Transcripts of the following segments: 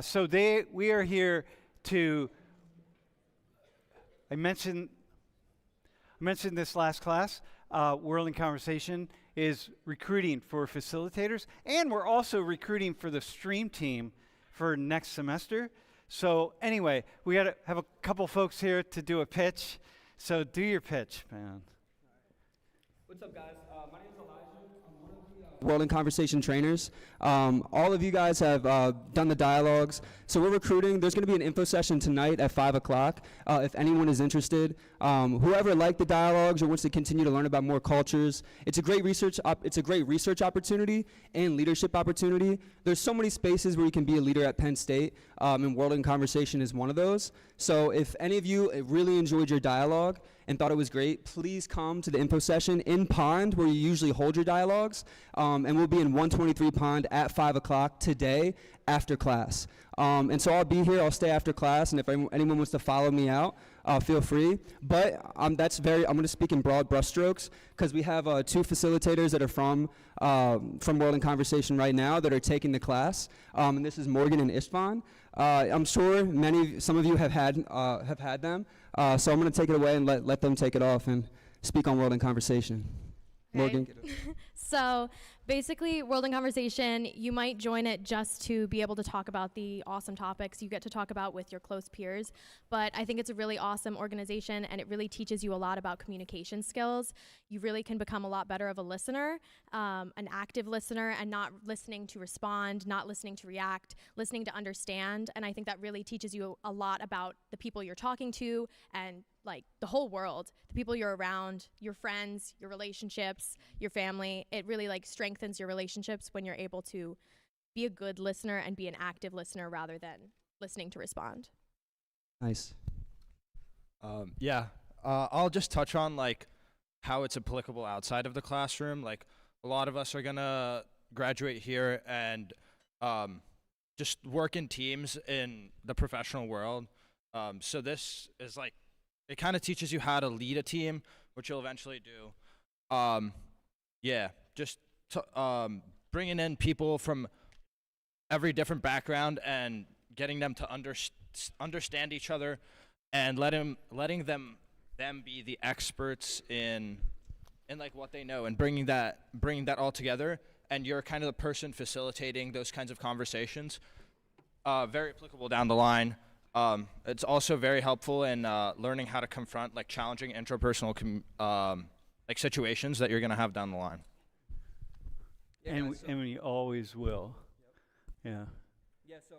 So we are here to, I mentioned this last class, World in Conversation is recruiting for facilitators, and we're also recruiting for the stream team for next semester. So anyway, we got to have a couple folks here to do a pitch. So do your pitch, man. What's up, guys? My name is Elijah. I'm one of the World in Conversation trainers. All of you guys have done the dialogues. So we're recruiting. There's going to be an info session tonight at 5 o'clock. If anyone is interested, whoever liked the dialogues or wants to continue to learn about more cultures, it's a great research opportunity and leadership opportunity. There's so many spaces where you can be a leader at Penn State, and World in Conversation is one of those. So if any of you really enjoyed your dialogue and thought it was great, please come to the info session in Pond, where you usually hold your dialogues, and we'll be in 123 Pond at 5 o'clock today after class. And so I'll be here, I'll stay after class, and if anyone wants to follow me out, feel free. But I'm going to speak in broad brushstrokes, because we have two facilitators that are from World in Conversation right now that are taking the class, and this is Morgan and Istvan. I'm sure some of you have had them, so I'm going to take it away and let them take it off and speak on World in Conversation. Morgan. So basically, World in Conversation, you might join it just to be able to talk about the awesome topics you get to talk about with your close peers. But I think it's a really awesome organization, and it really teaches you a lot about communication skills. You really can become a lot better of a listener, an active listener, and not listening to respond, not listening to react, listening to understand. And I think that really teaches you a lot about the people you're talking to and like the whole world, the people you're around, your friends, your relationships, your family. It really like strengthens your relationships when you're able to be a good listener and be an active listener rather than listening to respond. Nice. I'll just touch on like how it's applicable outside of the classroom. Like a lot of us are gonna graduate here and just work in teams in the professional world. So this is like, it kind of teaches you how to lead a team, which you'll eventually do. Bringing in people from every different background and getting them to understand each other, and letting them be the experts in like what they know, and bringing that all together. And you're kind of the person facilitating those kinds of conversations. Very applicable down the line. It's also very helpful in learning how to confront like challenging interpersonal like situations that you're going to have down the line. And we always will. Yep. Yeah. So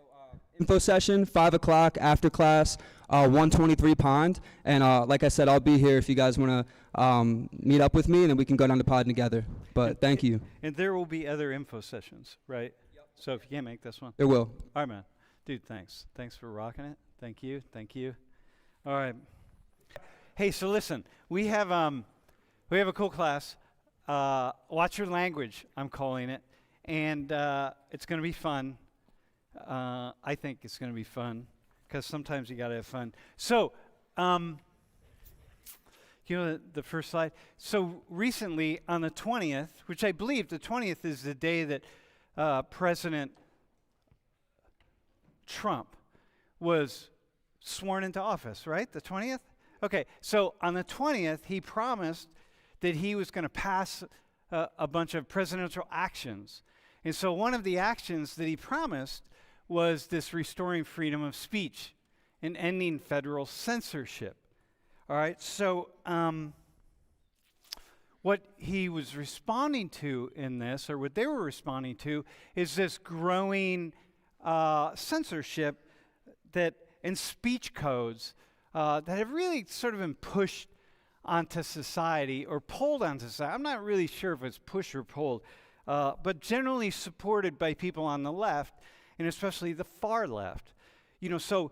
info session 5 o'clock after class, 123 Pond, and like I said, I'll be here if you guys want to meet up with me, and then we can go down to Pod together. But thank you. And there will be other info sessions, right? Yep. So if you can't make this one, there will. All right, man. Dude, thanks. Thanks for rocking it. Thank you. Thank you. All right. Hey, so listen, we have a cool class. Watch your language, I'm calling it, and it's going to be fun. I think it's going to be fun because sometimes you got to have fun. So, the first slide. So recently, on the 20th, which I believe the 20th is the day that President Trump was sworn into office, right? The 20th? Okay, so on the 20th, he promised that he was going to pass a bunch of presidential actions. And so one of the actions that he promised was this restoring freedom of speech and ending federal censorship. All right, so what he was responding to in this, or what they were responding to, is this growing censorship and speech codes that have really sort of been pushed onto society or pulled onto society. I'm not really sure if it's push or pulled, but generally supported by people on the left, and especially the far left. So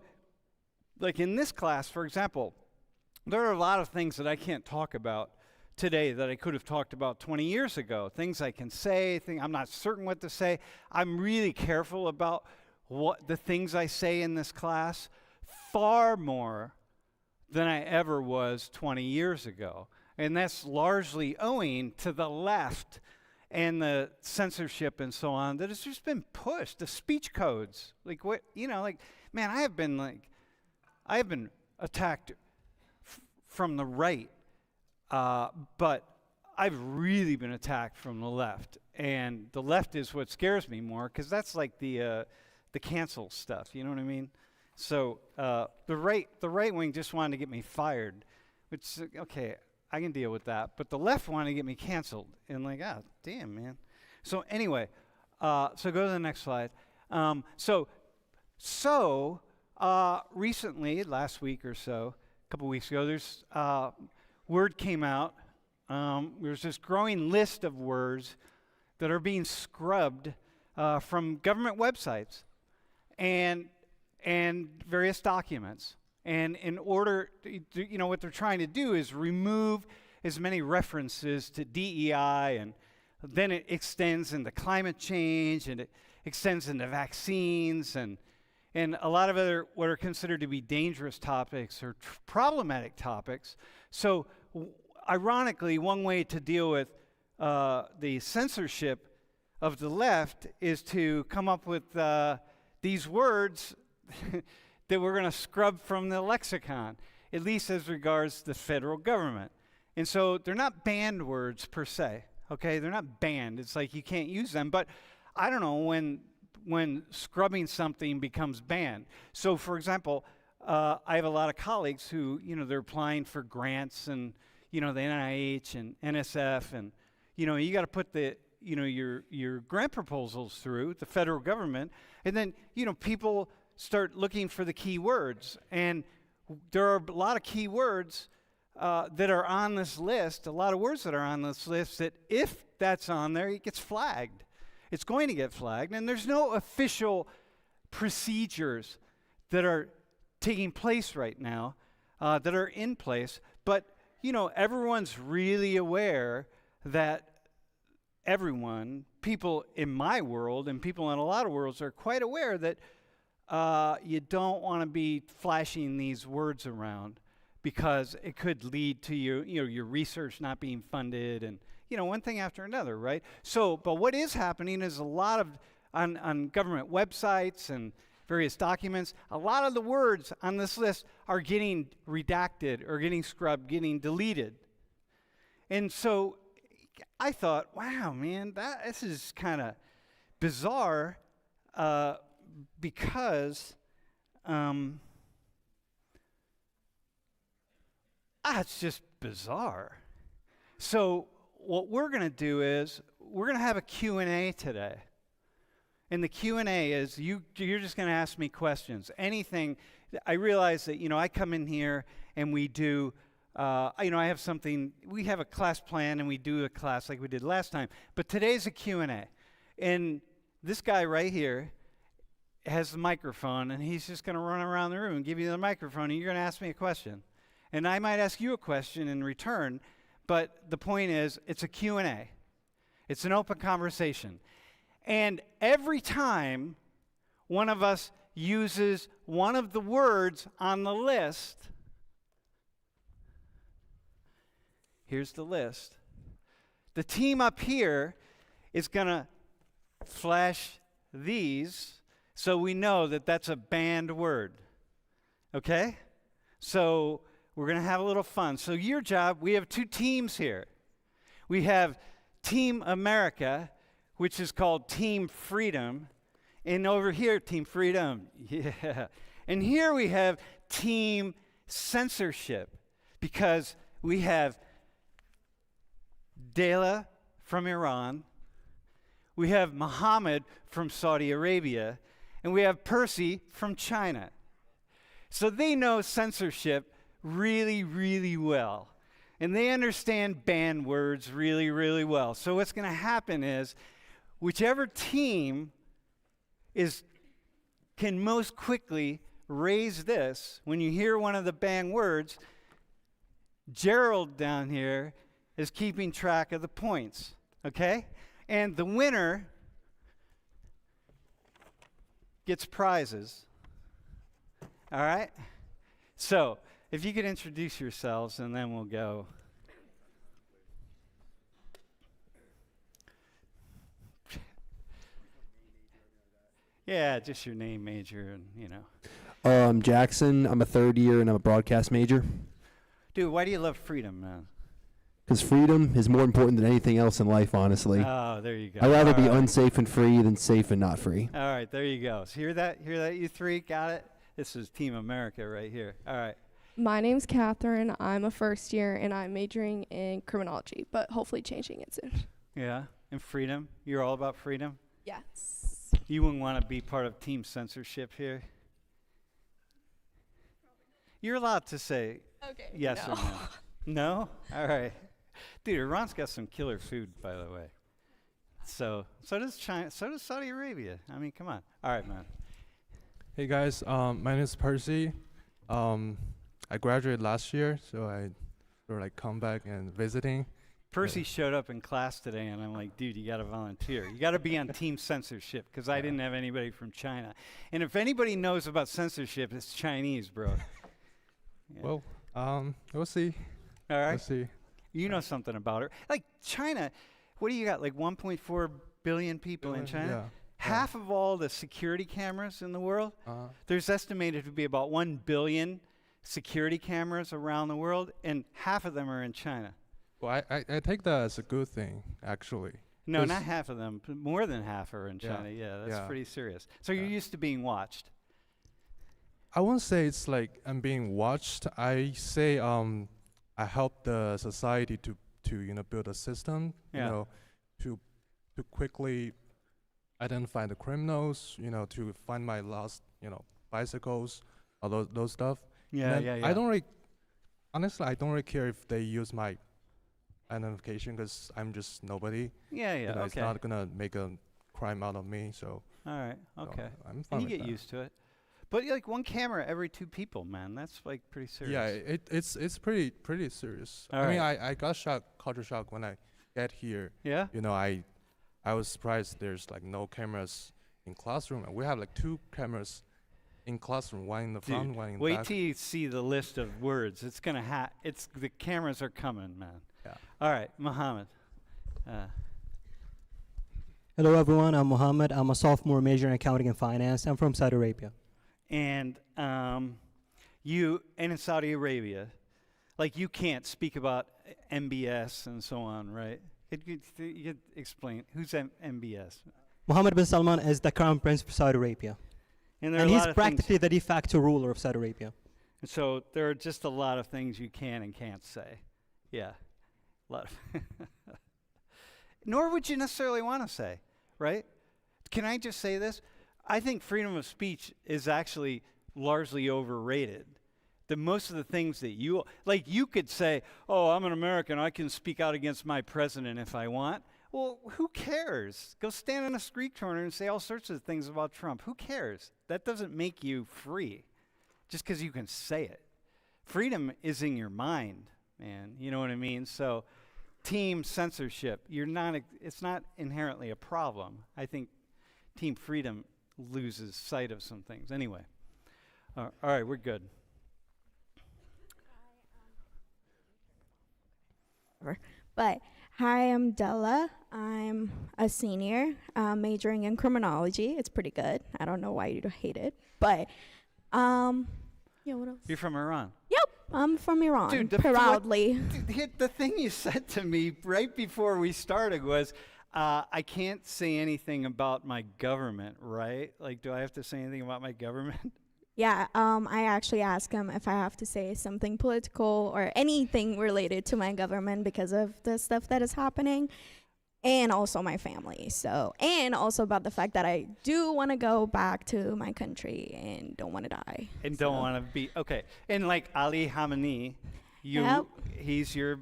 like in this class, for example, there are a lot of things that I can't talk about today that I could have talked about 20 years ago. Things I can say, I'm not certain what to say. I'm really careful about what the things I say in this class, far more than I ever was 20 years ago. And that's largely owing to the left and the censorship and so on, that has just been pushed. The speech codes, like what, man, I have been attacked from the right, but I've really been attacked from the left, and the left is what scares me more, because that's like the cancel stuff. You know what I mean? So the right wing just wanted to get me fired, which, okay, I can deal with that. But the left wanted to get me canceled, and like, ah, damn, man. So anyway, so go to the next slide. Recently, last week or so, a couple weeks ago, there's word came out. There's this growing list of words that are being scrubbed from government websites and various documents. And in order, what they're trying to do is remove as many references to DEI, and then it extends into climate change, and it extends into vaccines, and a lot of other what are considered to be dangerous topics or problematic topics. So, ironically, one way to deal with the censorship of the left is to come up with these words that we're going to scrub from the lexicon, at least as regards the federal government. And so they're not banned words per se, okay? They're not banned. It's like you can't use them. But I don't know when scrubbing something becomes banned. So, for example, I have a lot of colleagues who, they're applying for grants and, the NIH and NSF, and, you got to put your grant proposals through the federal government, and then, people start looking for the key words, and there are a lot of key words that are on this list, a lot of words that are on this list that if that's on there, it gets flagged. It's going to get flagged, and there's no official procedures that are taking place right now, that are in place, but, everyone's really aware that people in my world and people in a lot of worlds are quite aware that you don't want to be flashing these words around, because it could lead to your research not being funded, and one thing after another, right? So, but what is happening is a lot of on government websites and various documents, a lot of the words on this list are getting redacted or getting scrubbed, getting deleted. And so I thought, wow, man, this is kind of bizarre, because it's just bizarre. So what we're going to do is we're going to have a Q&A today. And the Q&A is you're just going to ask me questions. Anything. I realize that, I come in here and we do, I have something, we have a class plan and we do a class like we did last time. But today's a Q&A. And this guy right here has the microphone, and he's just going to run around the room and give you the microphone, and you're going to ask me a question. And I might ask you a question in return, but the point is, it's a Q&A. It's an open conversation. And every time one of us uses one of the words on the list, here's the list. The team up here is going to flash these so we know that that's a banned word. Okay? So we're going to have a little fun. So your job, we have two teams here. We have Team America, which is called Team Freedom. And over here, Team Freedom. Yeah. And here we have Team Censorship, because we have Dela from Iran, we have Muhammad from Saudi Arabia, and we have Percy from China. So they know censorship really, really well. And they understand banned words really, really well. So what's going to happen is, whichever team can most quickly raise this, when you hear one of the banned words, Gerald down here is keeping track of the points, okay? And the winner gets prizes, all right? So, if you could introduce yourselves, and then we'll go. Yeah, just your name, major, and you know. Jackson. I'm a third year and I'm a broadcast major. Dude, why do you love freedom, man? Because freedom is more important than anything else in life, honestly. Oh, there you go. I'd rather All be right. unsafe and free than safe and not free. All right, there you go. So hear that? Hear that, you three? Got it? This is Team America right here. All right. My name's Catherine. I'm a first year and I'm majoring in criminology, but hopefully changing it soon. Yeah, and freedom. You're all about freedom? Yes. You wouldn't want to be part of Team Censorship here? You're allowed to say Okay. yes no. or no. No? All right. Dude, Iran's got some killer food, by the way. So does China, so does Saudi Arabia. I mean, come on. All right, man. Hey guys, my name is Percy. I graduated last year, so I sort of like come back and visiting. Percy showed up in class today, and I'm like, dude, you got to volunteer. You got to be on Team Censorship, because I didn't have anybody from China. And if anybody knows about censorship, it's Chinese, bro. Yeah. Well, we'll see. All right. We'll see. You know something about her. Like China, what do you got, like 1.4 billion people in China? Yeah. Half of all the security cameras in the world, there's estimated to be about 1 billion security cameras around the world, and half of them are in China. Well, I take that as a good thing, actually. No, 'Cause not half of them. More than half are in Yeah. China. Yeah, that's Yeah. pretty serious. So you're used to being watched. I won't say it's like I'm being watched. I say I help the society to build a system, Yeah. to quickly identify the criminals, to find my lost, bicycles, all those stuff. Yeah, And yeah, then yeah. I don't really care if they use my identification, because I'm just nobody. Yeah, yeah, It's okay. not gonna make a crime out of me, so. All right, so okay. I'm fine And you with get that. used to it. But like one camera every 2 people, man, that's like pretty serious. Yeah, it's pretty serious. All I mean, right. I got culture shock when I get here. Yeah? I was surprised there's like no cameras in classroom, and we have like 2 cameras in classroom, one in the front, Dude, one in the wait back. till you see the list of words. It's gonna the cameras are coming, man. Yeah. All right, Mohammed. Hello everyone, I'm Mohammed. I'm a sophomore major in accounting and finance. I'm from Saudi Arabia. And in Saudi Arabia, like you can't speak about MBS and so on, right? You could explain who's MBS, Mohammed bin Salman is the crown prince of Saudi Arabia. and there are And a he's lot of practically things. the de facto ruler of Saudi Arabia. So there are just a lot of things you can and can't say. Yeah, a lot. Nor would you necessarily want to say, right? Can I just say this? I think freedom of speech is actually largely overrated. Most of the things that you could say, oh, I'm an American, I can speak out against my president if I want. Well, who cares? Go stand in a street corner and say all sorts of things about Trump. Who cares? That doesn't make you free just because you can say it. Freedom is in your mind, man. You know what I mean? So team censorship, it's not inherently a problem. I think team freedom loses sight of some things. Anyway, all right, we're good. But hi, I'm Della. I'm a senior, majoring in criminology. It's pretty good. I don't know why you hate it, but yeah. What else? You're from Iran. Yep, I'm from Iran. Dude, proudly. The thing you said to me right before we started was, I can't say anything about my government, right? Like, do I have to say anything about my government? Yeah, I actually asked him if I have to say something political or anything related to my government because of the stuff that is happening, and also my family. So, and also about the fact that I do want to go back to my country and don't want to die. And don't want to be, okay. And like Ali Khamenei, Yep. he's your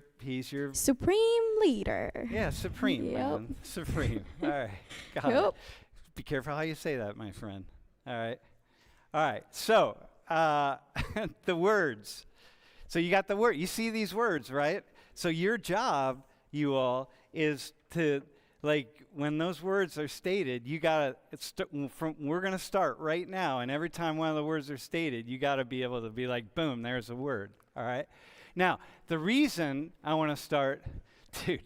Supreme leader. yeah, supreme, Yep. man. Supreme. All right. Got it. Yep. Be careful how you say that, my friend. All right. All right. So, the words. So you got the word. You see these words, right? So your job, you all, is to, like, when those words are stated, you got to, we're going to start right now, and every time one of the words are stated, you got to be able to be like, boom, there's a word. All right? Now, the reason I want to start, dude,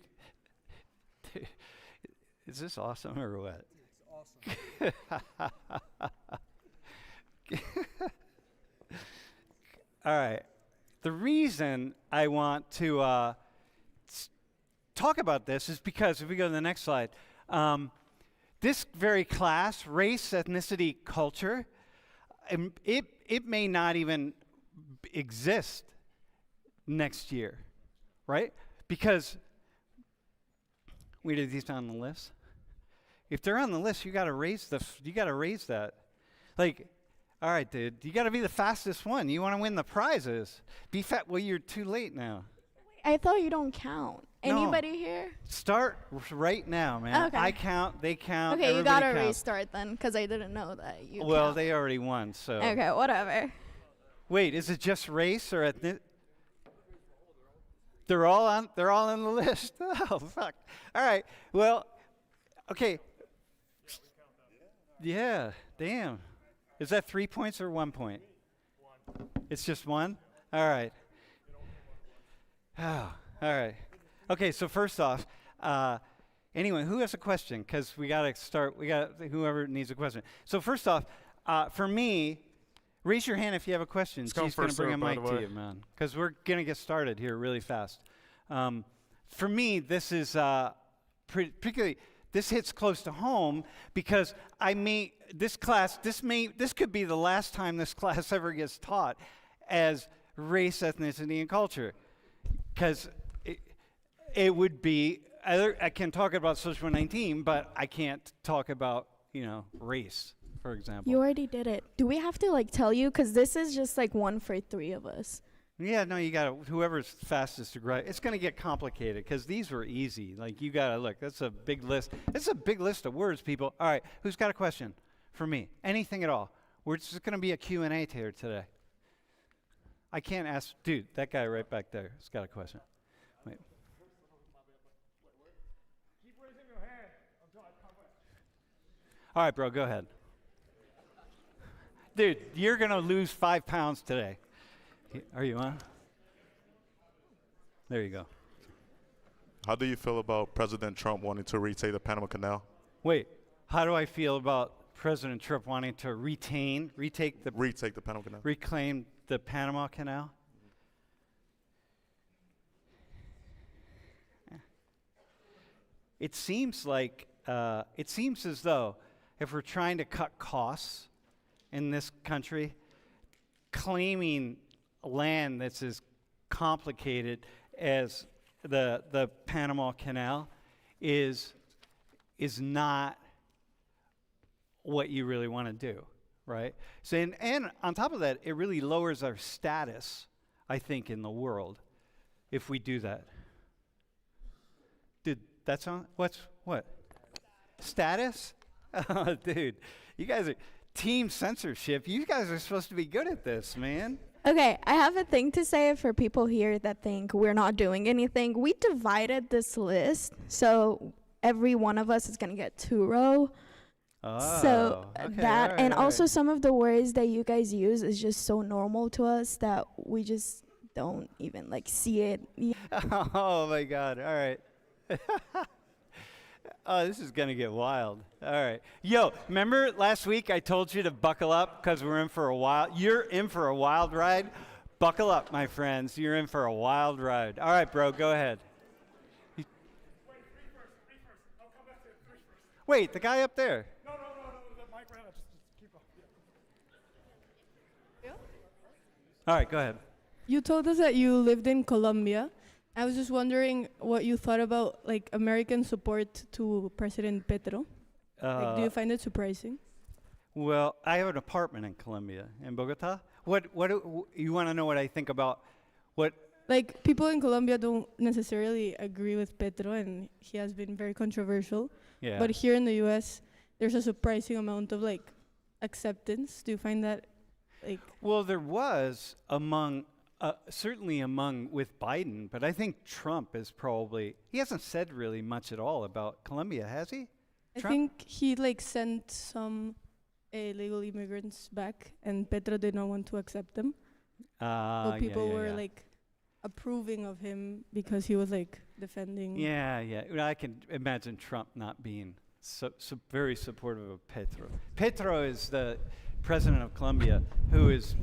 is this awesome or what? It's awesome. All right. The reason I want to talk about this is because if we go to the next slide, this very class, race, ethnicity, culture, it may not even exist next year, right? Because wait, are these on the list? If they're on the list, you got to raise that. Like, all right, dude, you got to be the fastest one. You want to win the prizes. Be fat. Well, you're too late now. I thought you don't count. No. Anybody here? Start right now, man. Okay. I count. They count. Okay, you gotta everybody counts. restart then, because I didn't know that you. Well, count. they already won, so. Okay, whatever. Wait, is it just race or ethnic? They're all on the list. Oh, fuck. All right. Well, okay. Yeah, damn. Is that 3 points or 1 point? It's just one? All right. Oh, all right. Okay, so first off, anyone who has a question, because we got to start, whoever needs a question. So first off, for me, raise your hand if you have a question. She's going to bring a mic to you, man, because we're going to get started here really fast. For me, this is particularly, this hits close to home because this could be the last time this class ever gets taught as race, ethnicity, and culture. Because it would be, I can talk about social 19, but I can't talk about, race, for example. You already did it. Do we have to tell you? Because this is just one for three of us. Yeah, no, you gotta, whoever's fastest to grab. It's gonna get complicated because these were easy. You gotta look, that's a big list. It's a big list of words, people. All right, who's got a question for me? Anything at all. We're just gonna be a Q&A here today. I can't ask, dude, that guy right back there has got a question. Wait. Keep raising your hand until I come in. All right, bro, go ahead. Dude, you're gonna lose 5 pounds today. Are you on? There you go. How do you feel about President Trump wanting to retake the Panama Canal? Wait, how do I feel about President Trump wanting to retake the Panama Canal? Reclaim the Panama Canal? It seems as though if we're trying to cut costs in this country, claiming land that's as complicated as the Panama Canal is not what you really want to do, right? So and on top of that, it really lowers our status, I think, in the world if we do that. Dude, that's on what? Status? Oh, dude, you guys are team censorship. You guys are supposed to be good at this, man. Okay, I have a thing to say for people here that think we're not doing anything. We divided this list, so every one of us is going to get 2 rows. Oh, So okay, that, all right, and all also right. some of the words that you guys use is just so normal to us that we just don't even see it. Oh my God! All right. Oh, this is gonna get wild. All right, yo, remember last week I told you to buckle up because we're in for a wild. You're in for a wild ride. Buckle up, my friends. You're in for a wild ride. All right, bro, go ahead. Wait, three first. I'll come back to it. 3 first. Wait, the guy up there. No, the mic right now. Just keep up. Yeah. All right, go ahead. You told us that you lived in Colombia. I was just wondering what you thought about American support to President Petro. Do you find it surprising? Well, I have an apartment in Colombia, in Bogota. What you want to know what I think about what? People in Colombia don't necessarily agree with Petro, and he has been very controversial. Yeah. But here in the U.S., there's a surprising amount of acceptance. Do you find that Well, there was certainly with Biden, but I think Trump is he hasn't said really much at all about Colombia, has he? I Trump? think he sent some illegal immigrants back, and Petro did not want to accept them. So people were approving of him because he was defending. Yeah. I can imagine Trump not being very supportive of Petro. Petro is the president of Colombia, who is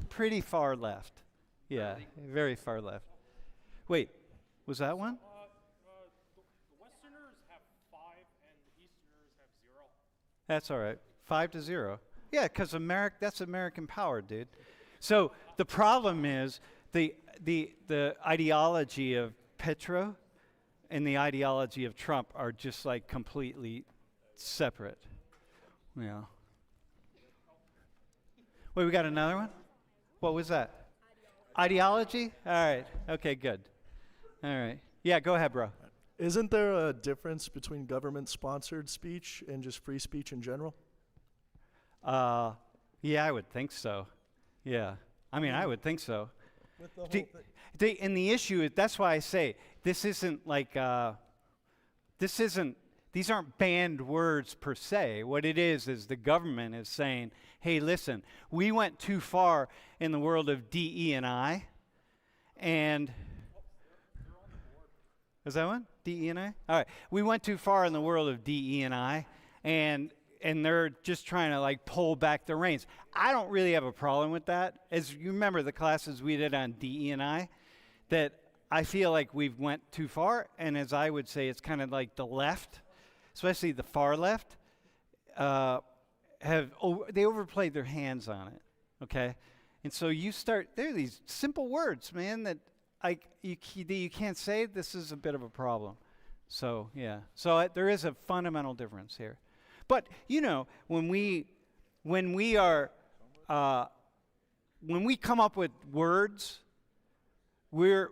pretty far left. Yeah, very far left. Wait, was that one? The Westerners have 5 and the Easterners have 0. That's all right. 5-0. Yeah, because that's American power, dude. So the problem is the ideology of Petro and the ideology of Trump are just like completely separate. Yeah. Wait, we got another one? What was that? Ideology? All right. Okay, good. All right. Yeah, go ahead, bro. Isn't there a difference between government-sponsored speech and just free speech in general? Yeah, I would think so. Yeah. I mean, I would think so. With the whole thing. And the issue is, that's why I say, this isn't like, these aren't banned words per se. What it is the government is saying, hey, listen, we went too far in the world of DE&I, and is that one? DE&I? All right. We went too far in the world of DE&I, and they're just trying to like pull back the reins. I don't really have a problem with that. As you remember the classes we did on DE&I, that I feel like we've went too far, and as I would say, it's kind of like the left, especially the far left, they overplayed their hands on it, okay? And so there are these simple words, man, that you can't say. This is a bit of a problem. So, yeah. So there is a fundamental difference here. But, you know, when we come up with words, we're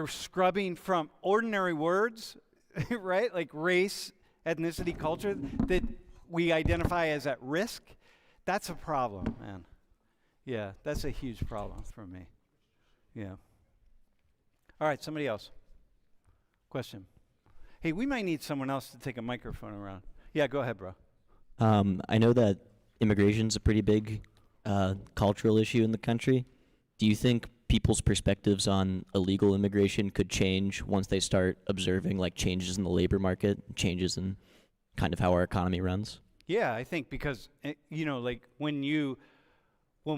scrubbing from ordinary words, right? Like race, ethnicity, culture, that we identify as at risk. That's a problem, man. Yeah, that's a huge problem for me. Yeah. All right, somebody else. Question. Hey, we might need someone else to take a microphone around. Yeah, go ahead, bro. I know that immigration's a pretty big cultural issue in the country. Do you think people's perspectives on illegal immigration could change once they start observing like changes in the labor market, changes in kind of how our economy runs? Yeah, I think because, you know, like when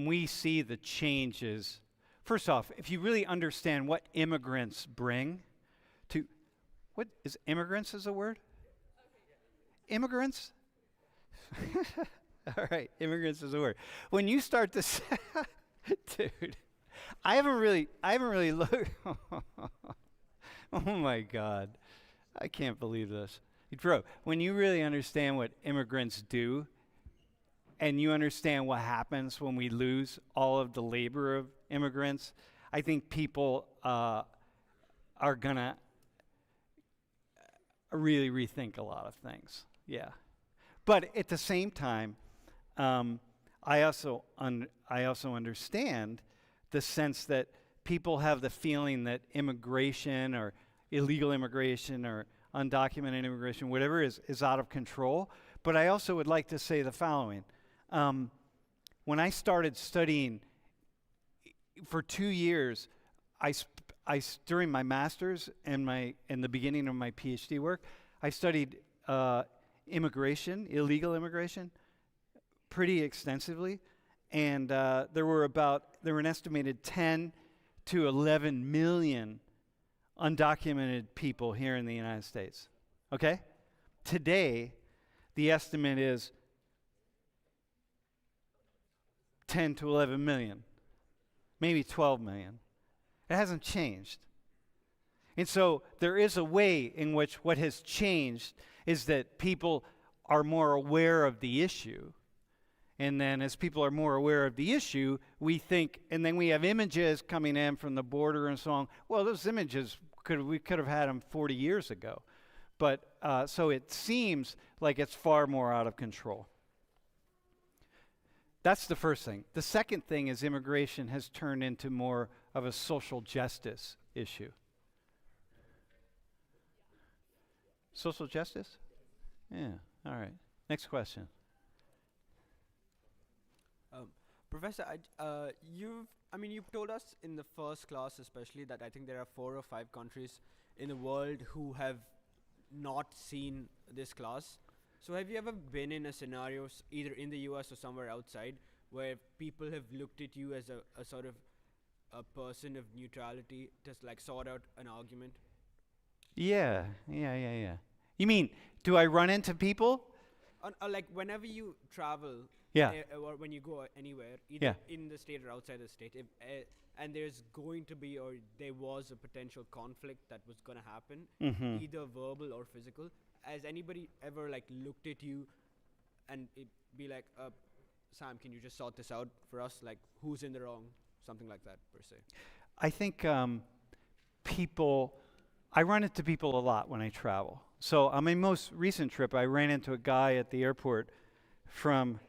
we see the changes, first off, if you really understand what immigrants bring to, what is immigrants is a word? Immigrants? All right, immigrants is a word. When you start to say, dude, I haven't really looked. Oh my God, I can't believe this. Bro, when you really understand what immigrants do, and you understand what happens when we lose all of the labor of immigrants, I think people are gonna really rethink a lot of things. Yeah, but at the same time, I also understand the sense that people have the feeling that immigration or illegal immigration or undocumented immigration, whatever is out of control. But I also would like to say the following. When I started studying for 2 years, during my master's and the beginning of my PhD work, I studied immigration, illegal immigration, pretty extensively. And there were an estimated 10 to 11 million undocumented people here in the United States. Okay? Today, the estimate is 10 to 11 million, maybe 12 million. It hasn't changed. And so there is a way in which what has changed is that people are more aware of the issue. And then as people are more aware of the issue, we think, and then we have images coming in from the border and so on. Well, those images, we could have had them 40 years ago. But so it seems like it's far more out of control. That's the first thing. The second thing is immigration has turned into more of a social justice issue. Social justice? Yeah, all right. Next question. Professor, you've told us in the first class especially that I think there are 4 or 5 countries in the world who have not seen this class. So have you ever been in a scenario, either in the US or somewhere outside, where people have looked at you as a sort of a person of neutrality, just like sort out an argument? Yeah. You mean, do I run into people? Like whenever you travel, Yeah. Or when you go anywhere, either Yeah. in the state or outside the state, if, and there's going to be, or there was a potential conflict that was going to happen, either verbal or physical, has anybody ever like looked at you and it be like, Sam, can you just sort this out for us? Like, who's in the wrong? Something like that, per se. I think I run into people a lot when I travel. So on my most recent trip, I ran into a guy at the airport from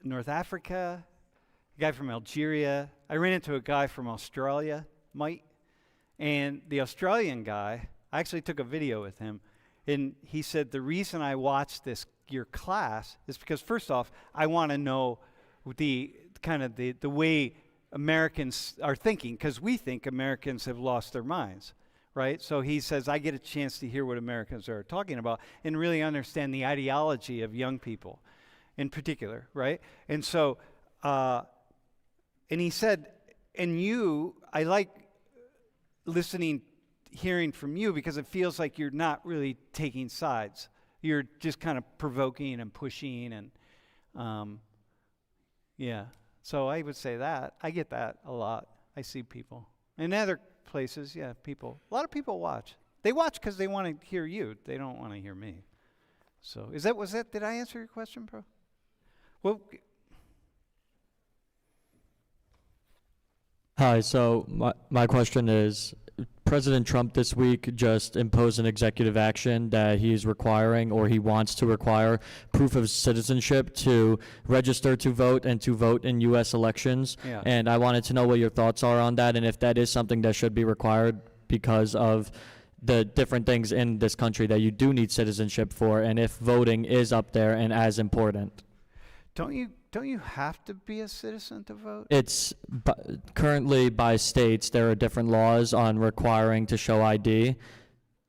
North Africa, a guy from Algeria. I ran into a guy from Australia, Mike. And the Australian guy, I actually took a video with him, and he said, the reason I watched your class is because, first off, I want to know the way Americans are thinking, because we think Americans have lost their minds, right? So he says, I get a chance to hear what Americans are talking about and really understand the ideology of young people in particular, right? And so, and he said, I like hearing from you because it feels like you're not really taking sides. You're just kind of provoking and pushing and, yeah. So I would say that. I get that a lot. I see people. In other places, yeah, a lot of people watch. They watch because they want to hear you. They don't want to hear me. So did I answer your question, bro? Well, hi, so my question is, President Trump this week just imposed an executive action that he's requiring, or he wants to require, proof of citizenship to register to vote and to vote in U.S. elections. Yeah. And I wanted to know what your thoughts are on that, and if that is something that should be required because of the different things in this country that you do need citizenship for, and if voting is up there and as important. don't you have to be a citizen to vote? It's currently by states, there are different laws on requiring to show ID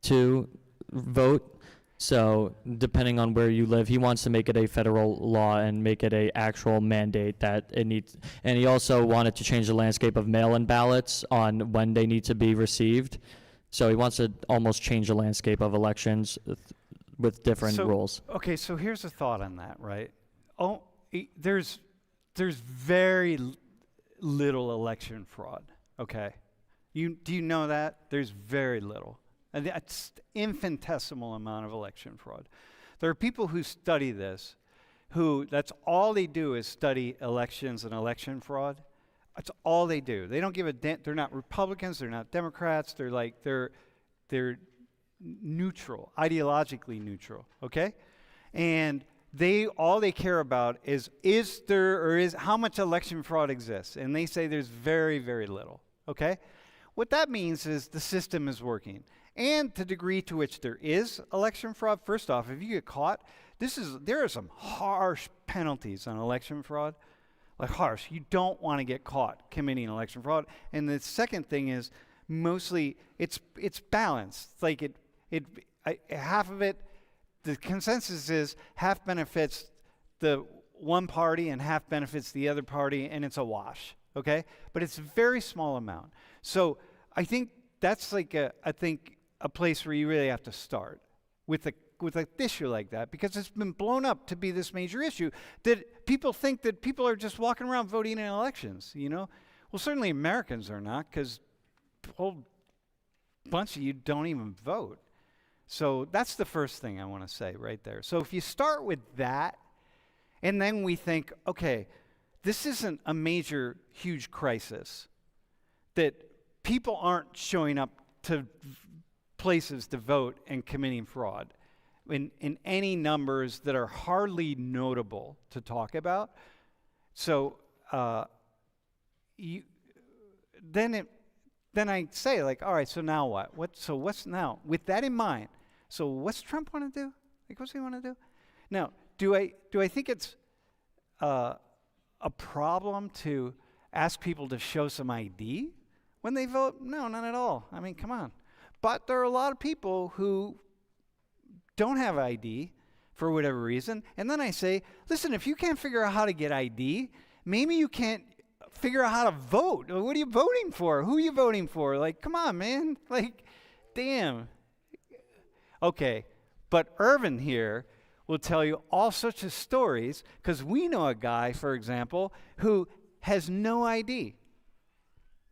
to vote. So depending on where you live, he wants to make it a federal law and make it a actual mandate that it needs. And he also wanted to change the landscape of mail-in ballots on when they need to be received. So he wants to almost change the landscape of elections with different rules. Okay, so here's a thought on that, right? There's very little election fraud, okay? Do you know that? There's very little. And that's infinitesimal amount of election fraud. There are people who study this, that's all they do is study elections and election fraud. That's all they do. They don't give a they're not Republicans, they're not Democrats, they're neutral, ideologically neutral, okay? And all they care about is how much election fraud exists, and they say there's very, very little, okay? What that means is the system is working. And to the degree to which there is election fraud, first off, if you get caught, there are some harsh penalties on election fraud, like harsh. You don't want to get caught committing election fraud. And the second thing is mostly it's balanced. Like half of it, the consensus is half benefits the one party and half benefits the other party, and it's a wash, okay? But it's a very small amount. So I think that's like a place where you really have to start with an issue like that, because it's been blown up to be this major issue that people think that people are just walking around voting in elections, you know? Well, certainly Americans are not, because a whole bunch of you don't even vote. So that's the first thing I want to say right there. So if you start with that, and then we think, okay, this isn't a major, huge crisis, that people aren't showing up to places to vote and committing fraud in any numbers that are hardly notable to talk about. So then I say, like, all right, so now what? What's now? With that in mind, so what's Trump want to do? Like, what's he want to do? Now, do I think it's a problem to ask people to show some ID when they vote? No, not at all. I mean, come on. But there are a lot of people who don't have ID for whatever reason. And then I say, listen, if you can't figure out how to get ID, maybe you can't figure out how to vote. What are you voting for? Who are you voting for? Like, come on, man. Like, damn. Okay, but Irvin here will tell you all sorts of stories, because we know a guy, for example, who has no ID.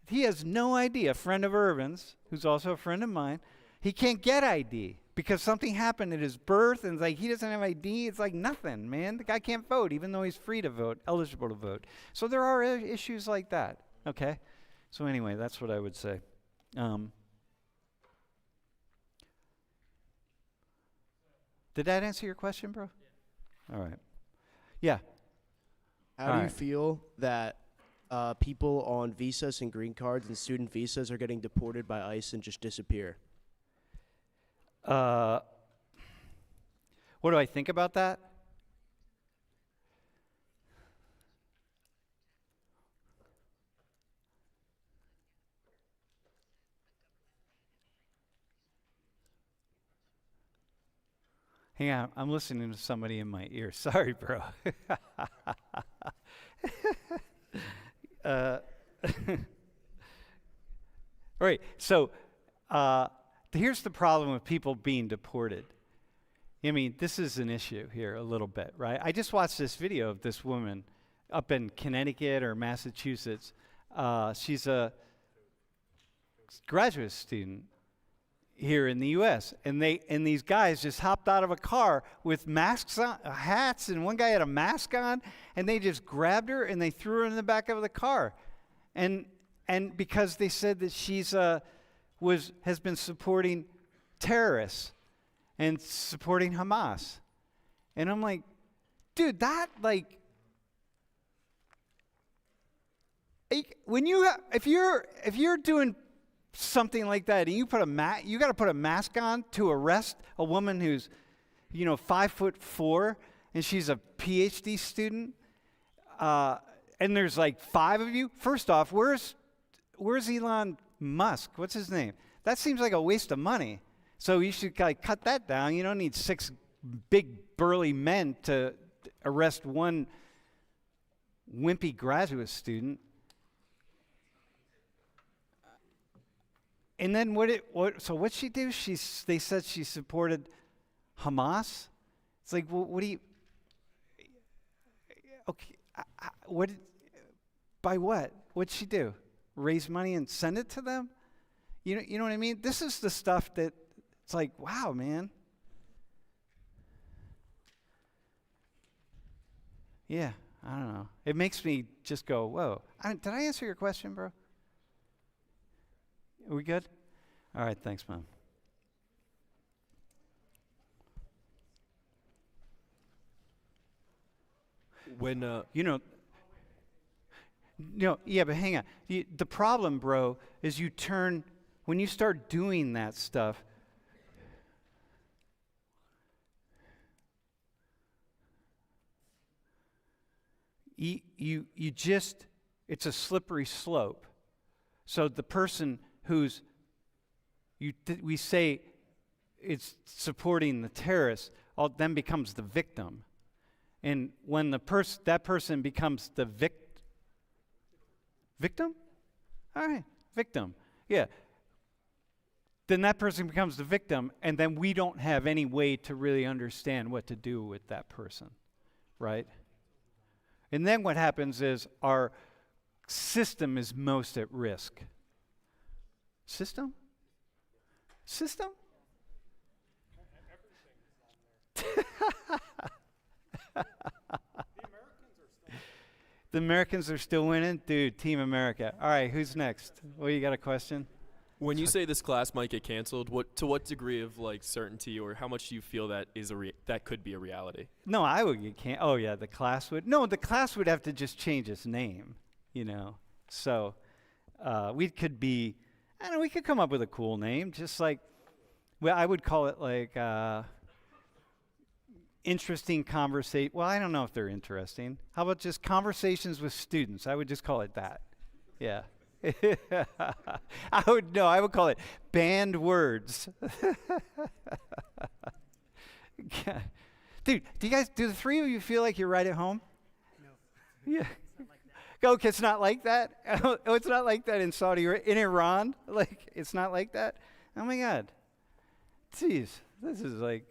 He has no ID. A friend of Irvin's, who's also a friend of mine, he can't get ID because something happened at his birth, and it's like he doesn't have ID. It's like nothing, man. The guy can't vote, even though he's free to vote, eligible to vote. So there are issues like that, okay? So anyway, that's what I would say. Did that answer your question, bro? Yeah. All right. Yeah. How do you feel that people on visas and green cards and student visas are getting deported by ICE and just disappear? What do I think about that? Hang on, I'm listening to somebody in my ear. Sorry, bro. All right, so here's the problem with people being deported. I mean, this is an issue here a little bit, right? I just watched this video of this woman up in Connecticut or Massachusetts. She's a graduate student here in the U.S. and these guys just hopped out of a car with masks on, hats, and one guy had a mask on, and they just grabbed her and they threw her in the back of the car, and because they said that she's has been supporting terrorists and supporting Hamas, and I'm like, dude, that like. When if you're doing something like that, and you got to put a mask on to arrest a woman who's, 5'4", and she's a PhD student, and there's like 5 of you. First off, where's Elon Musk? What's his name? That seems like a waste of money. So you should cut that down. You don't need 6 big burly men to arrest one wimpy graduate student. And then so what'd she do? They said she supported Hamas. It's like, well, what do you? Okay, by what? What'd she do? Raise money and send it to them? You know what I mean? This is the stuff that it's like, wow, man. Yeah, I don't know. It makes me just go, whoa. Did I answer your question, bro? Are we good? All right, thanks, Mom. When yeah, but hang on. The problem, bro, is when you start doing that stuff, you just, it's a slippery slope. So the person who's we say it's supporting the terrorists, then becomes the victim, and when that person becomes the victim, all right, victim, yeah. Then that person becomes the victim, and then we don't have any way to really understand what to do with that person, right? And then what happens is our system is most at risk. System? The Americans are still winning? Dude, Team America. All right, who's next? Well, you got a question? When you say this class might get canceled, to what degree of certainty, or how much do you feel that that could be a reality? No, I would get canceled. Oh yeah, the class would. No, the class would have to just change its name, So we could be, I don't know, we could come up with a cool name, just like, well, I would call it like interesting conversation. Well, I don't know if they're interesting. How about just conversations with students? I would just call it that. Yeah. I would call it banned words. Dude, do the three of you feel like you're right at home? No. Yeah. Okay, it's not like that? Oh, it's not like that in in Iran? Like, it's not like that? Oh my God. Jeez, this is like,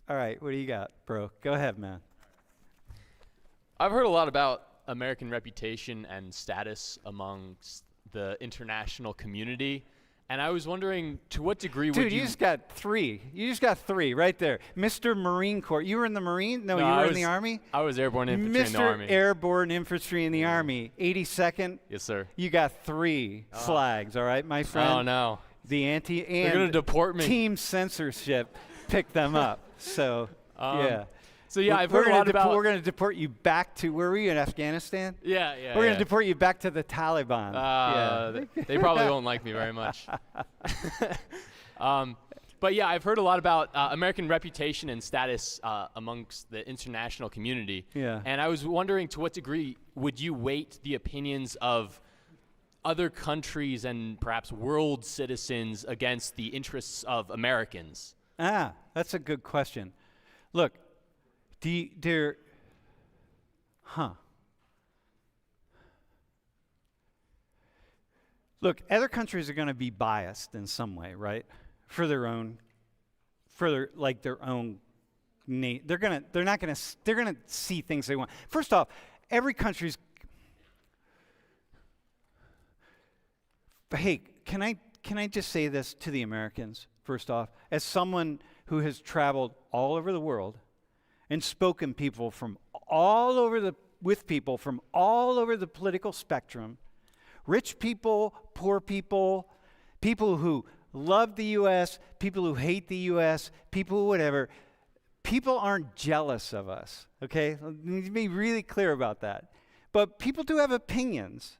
all right, what do you got, bro? Go ahead, man. I've heard a lot about American reputation and status amongst the international community, and I was wondering to what degree would you... Dude, you just got three. You just got three right there. Mr. Marine Corps. You were in the Marine? No, you were in the Army? I was airborne infantry in the Army. Mr. Airborne Infantry in the Army. 82nd? Yes, sir. You got three flags, all right, my friend? Oh, no. The They're going to deport me. Team Censorship picked them up. So, yeah. So, yeah, I've heard a lot about... We're going to deport you back to, where were you, in Afghanistan? Yeah. We're going to deport you back to the Taliban. They probably won't like me very much. But, yeah, I've heard a lot about American reputation and status amongst the international community. Yeah. And I was wondering to what degree would you weight the opinions of other countries and perhaps world citizens against the interests of Americans? That's a good question. Look, Look, other countries are going to be biased in some way, right? For their own, they're going to see things they want. First off, every country's. Hey, can I just say this to the Americans? First off, as someone who has traveled all over the world and spoken with people from all over the political spectrum, rich people, poor people, people who love the U.S., people who hate the U.S., people who whatever, people aren't jealous of us, okay? Let me be really clear about that. But people do have opinions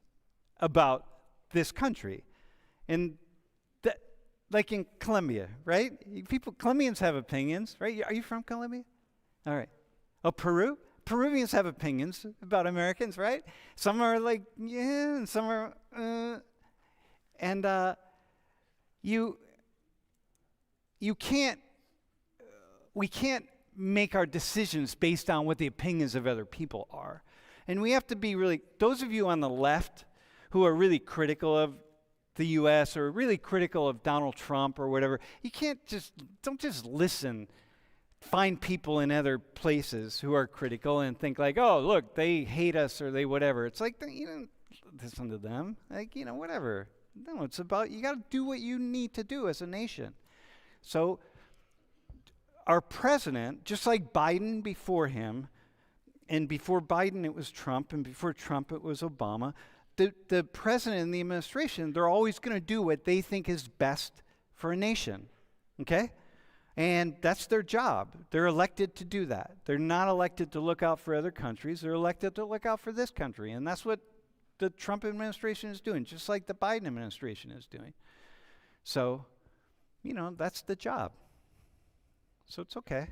about this country. And like in Colombia, right? Colombians have opinions, right? Are you from Colombia? All right. Oh, Peru? Peruvians have opinions about Americans, right? Some are like, yeah, and some are, and we can't make our decisions based on what the opinions of other people are. And we have to be really, those of you on the left who are really critical of the U.S. or really critical of Donald Trump or whatever, don't just listen. Find people in other places who are critical and think like, oh, look, they hate us or they whatever. It's like, you don't listen to them. Like, whatever. No, it's about, you got to do what you need to do as a nation. So our president, just like Biden before him, and before Biden it was Trump, and before Trump it was Obama, the president and the administration, they're always going to do what they think is best for a nation, okay? And that's their job. They're elected to do that. They're not elected to look out for other countries. They're elected to look out for this country. And that's what the Trump administration is doing, just like the Biden administration is doing. So, that's the job. So it's okay.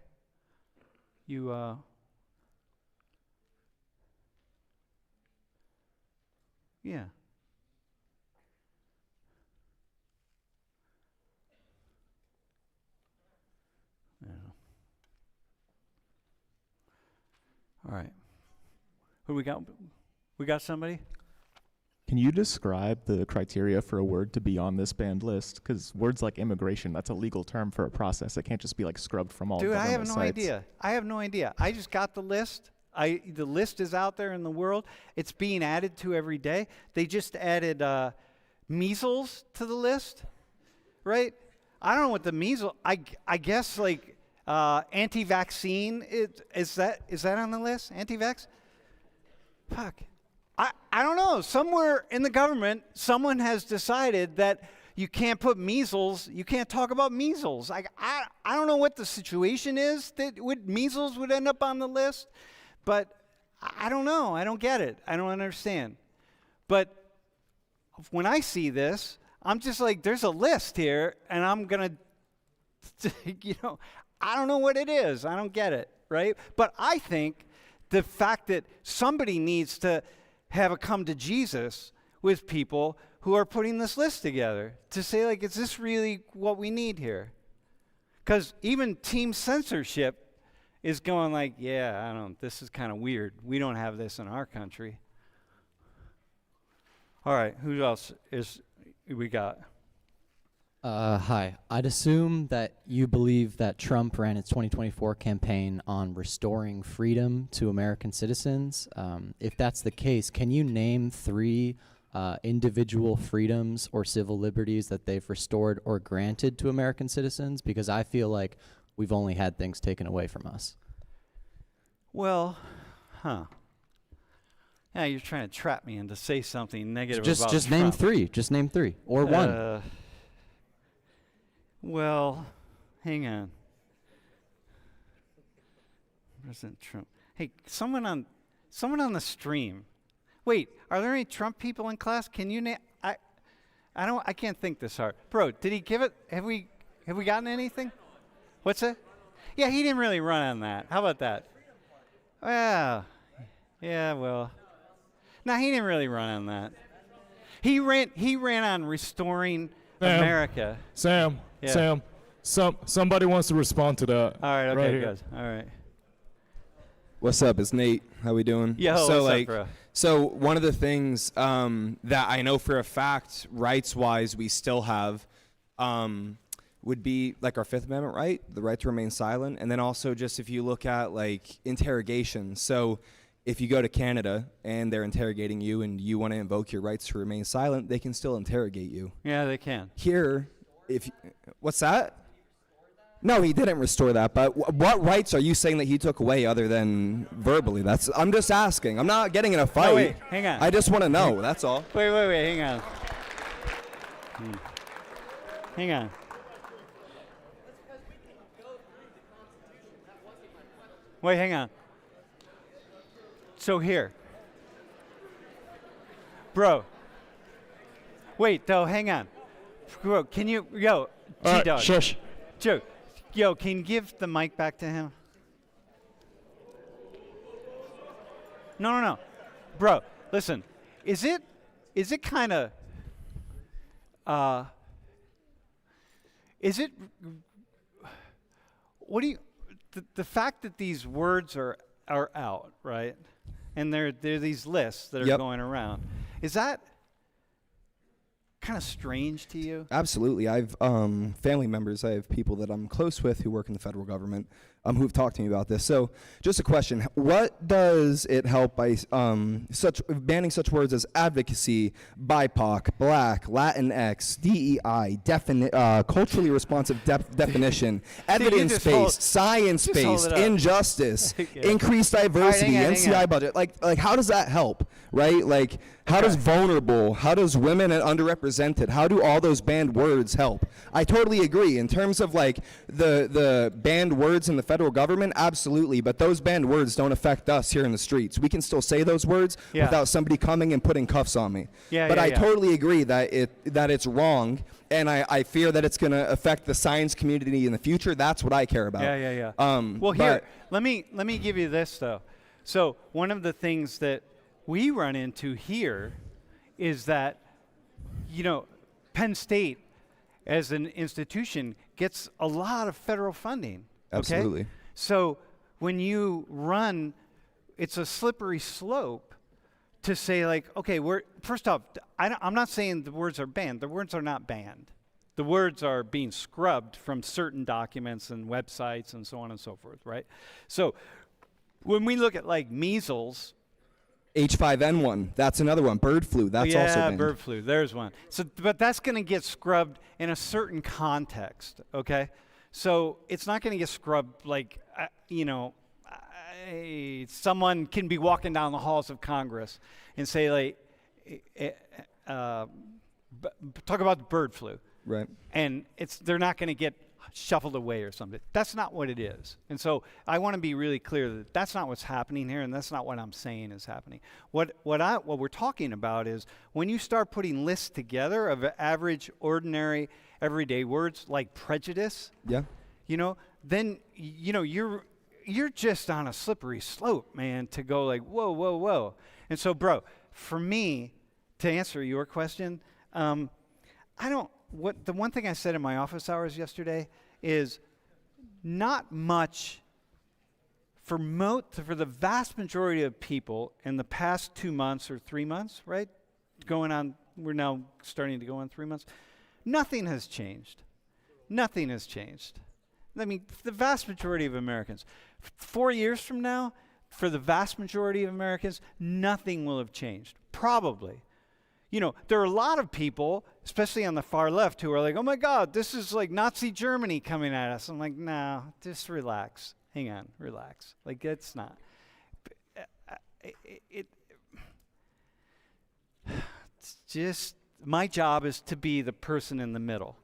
Yeah. All right. Who we got? We got somebody? Can you describe the criteria for a word to be on this banned list? Because words like immigration, that's a legal term for a process. It can't just be like scrubbed from all government sites. Dude, I have no idea. I just got the list. The list is out there in the world. It's being added to every day. They just added measles to the list, right? I don't know what the measles. I guess like anti-vaccine is that on the list? Anti-vax? Fuck. I don't know. Somewhere in the government, someone has decided that you can't put measles. You can't talk about measles. I don't know what the situation is that measles would end up on the list. But I don't know. I don't get it. I don't understand. But when I see this, I'm just like, there's a list here, and I'm going to, I don't know what it is. I don't get it, right? But I think the fact that somebody needs to have a come to Jesus with people who are putting this list together to say, like, is this really what we need here? Because even Team Censorship is going like, yeah, this is kind of weird. We don't have this in our country. All right, who else we got? Hi. I'd assume that you believe that Trump ran its 2024 campaign on restoring freedom to American citizens. If that's the case, can you name 3 individual freedoms or civil liberties that they've restored or granted to American citizens? Because I feel like we've only had things taken away from us. Well, yeah, you're trying to trap me into say something negative Just about name Trump. 3. Just name 3 or 1. Well, hang on. President Trump. Hey, someone on the stream. Wait, are there any Trump people in class? Can you name? I can't think this hard. Bro, did he give it? Have we gotten anything? What's that? Yeah, he didn't really run on that. How about that? Well, yeah, well. No, he didn't really run on that. He ran on restoring America. Sam, Yeah. somebody wants to respond to that. All right, okay, right here. good. All right. What's up? It's Nate. How we doing? Yo, so what's up, bro? So one of the things that I know for a fact, rights-wise, we still have, would be like our Fifth Amendment right, the right to remain silent, and then also just if you look at like interrogation. So if you go to Canada and they're interrogating you and you want to invoke your rights to remain silent, they can still interrogate you. Yeah, they can. Here, what's that? No, he didn't restore that. But what rights are you saying that he took away other than verbally? I'm just asking. I'm not getting in a fight. No, wait, hang on. I just want to know. That's all. Wait, hang on. Hang on. Wait, hang on. So here. Bro. Wait, though, hang on. Bro, can you, G-Dog. Shush. Joe, can you give the mic back to him? No. Bro, listen. Is it kind of, what do you, the fact that these words are out, right? And there are these lists that are going around. Is that kind of strange to you? Absolutely. I've family members. I have people that I'm close with who work in the federal government who've talked to me about this. So just a question. What does it help by banning such words as advocacy, BIPOC, Black, Latinx, DEI, culturally responsive definition, evidence-based, science-based, injustice, increased diversity, NCI budget? Like how does that help, right? Like how does vulnerable, how does women and underrepresented, how do all those banned words help? I totally agree. In terms of like the banned words in the federal government, absolutely, but those banned words don't affect us here in the streets. We can still say those words without somebody coming and putting cuffs on me. I totally agree that it's wrong, and I fear that it's going to affect the science community in the future. That's what I care about. Well, here, let me give you this though. So one of the things that we run into here is that, Penn State as an institution gets a lot of federal funding. Absolutely. Okay? So when you run, it's a slippery slope to say like, okay, first off, I'm not saying the words are banned. The words are not banned. The words are being scrubbed from certain documents and websites and so on and so forth, right? So when we look at like measles, H5N1, that's another one. Bird flu, that's also banned. bird flu, there's one. So, but that's going to get scrubbed in a certain context, okay? So it's not going to get scrubbed like, someone can be walking down the halls of Congress and say like, talk about the bird flu. Right. And they're not going to get shuffled away or something. That's not what it is. And so I want to be really clear that that's not what's happening here, and that's not what I'm saying is happening. What we're talking about is when you start putting lists together of average, ordinary, everyday words like prejudice, then you're just on a slippery slope, man, to go like, whoa. And so, bro, for me, to answer your question, the one thing I said in my office hours yesterday is not much for the vast majority of people in the past 2 months or 3 months, right? We're now starting to go on 3 months. Nothing has changed. Nothing has changed. I mean, the vast majority of Americans. 4 years from now, for the vast majority of Americans, nothing will have changed. Probably. There are a lot of people, especially on the far left, who are like, oh my God, this is like Nazi Germany coming at us. I'm like, no, just relax. Hang on, relax. Like, it's not. It's just, my job is to be the person in the middle,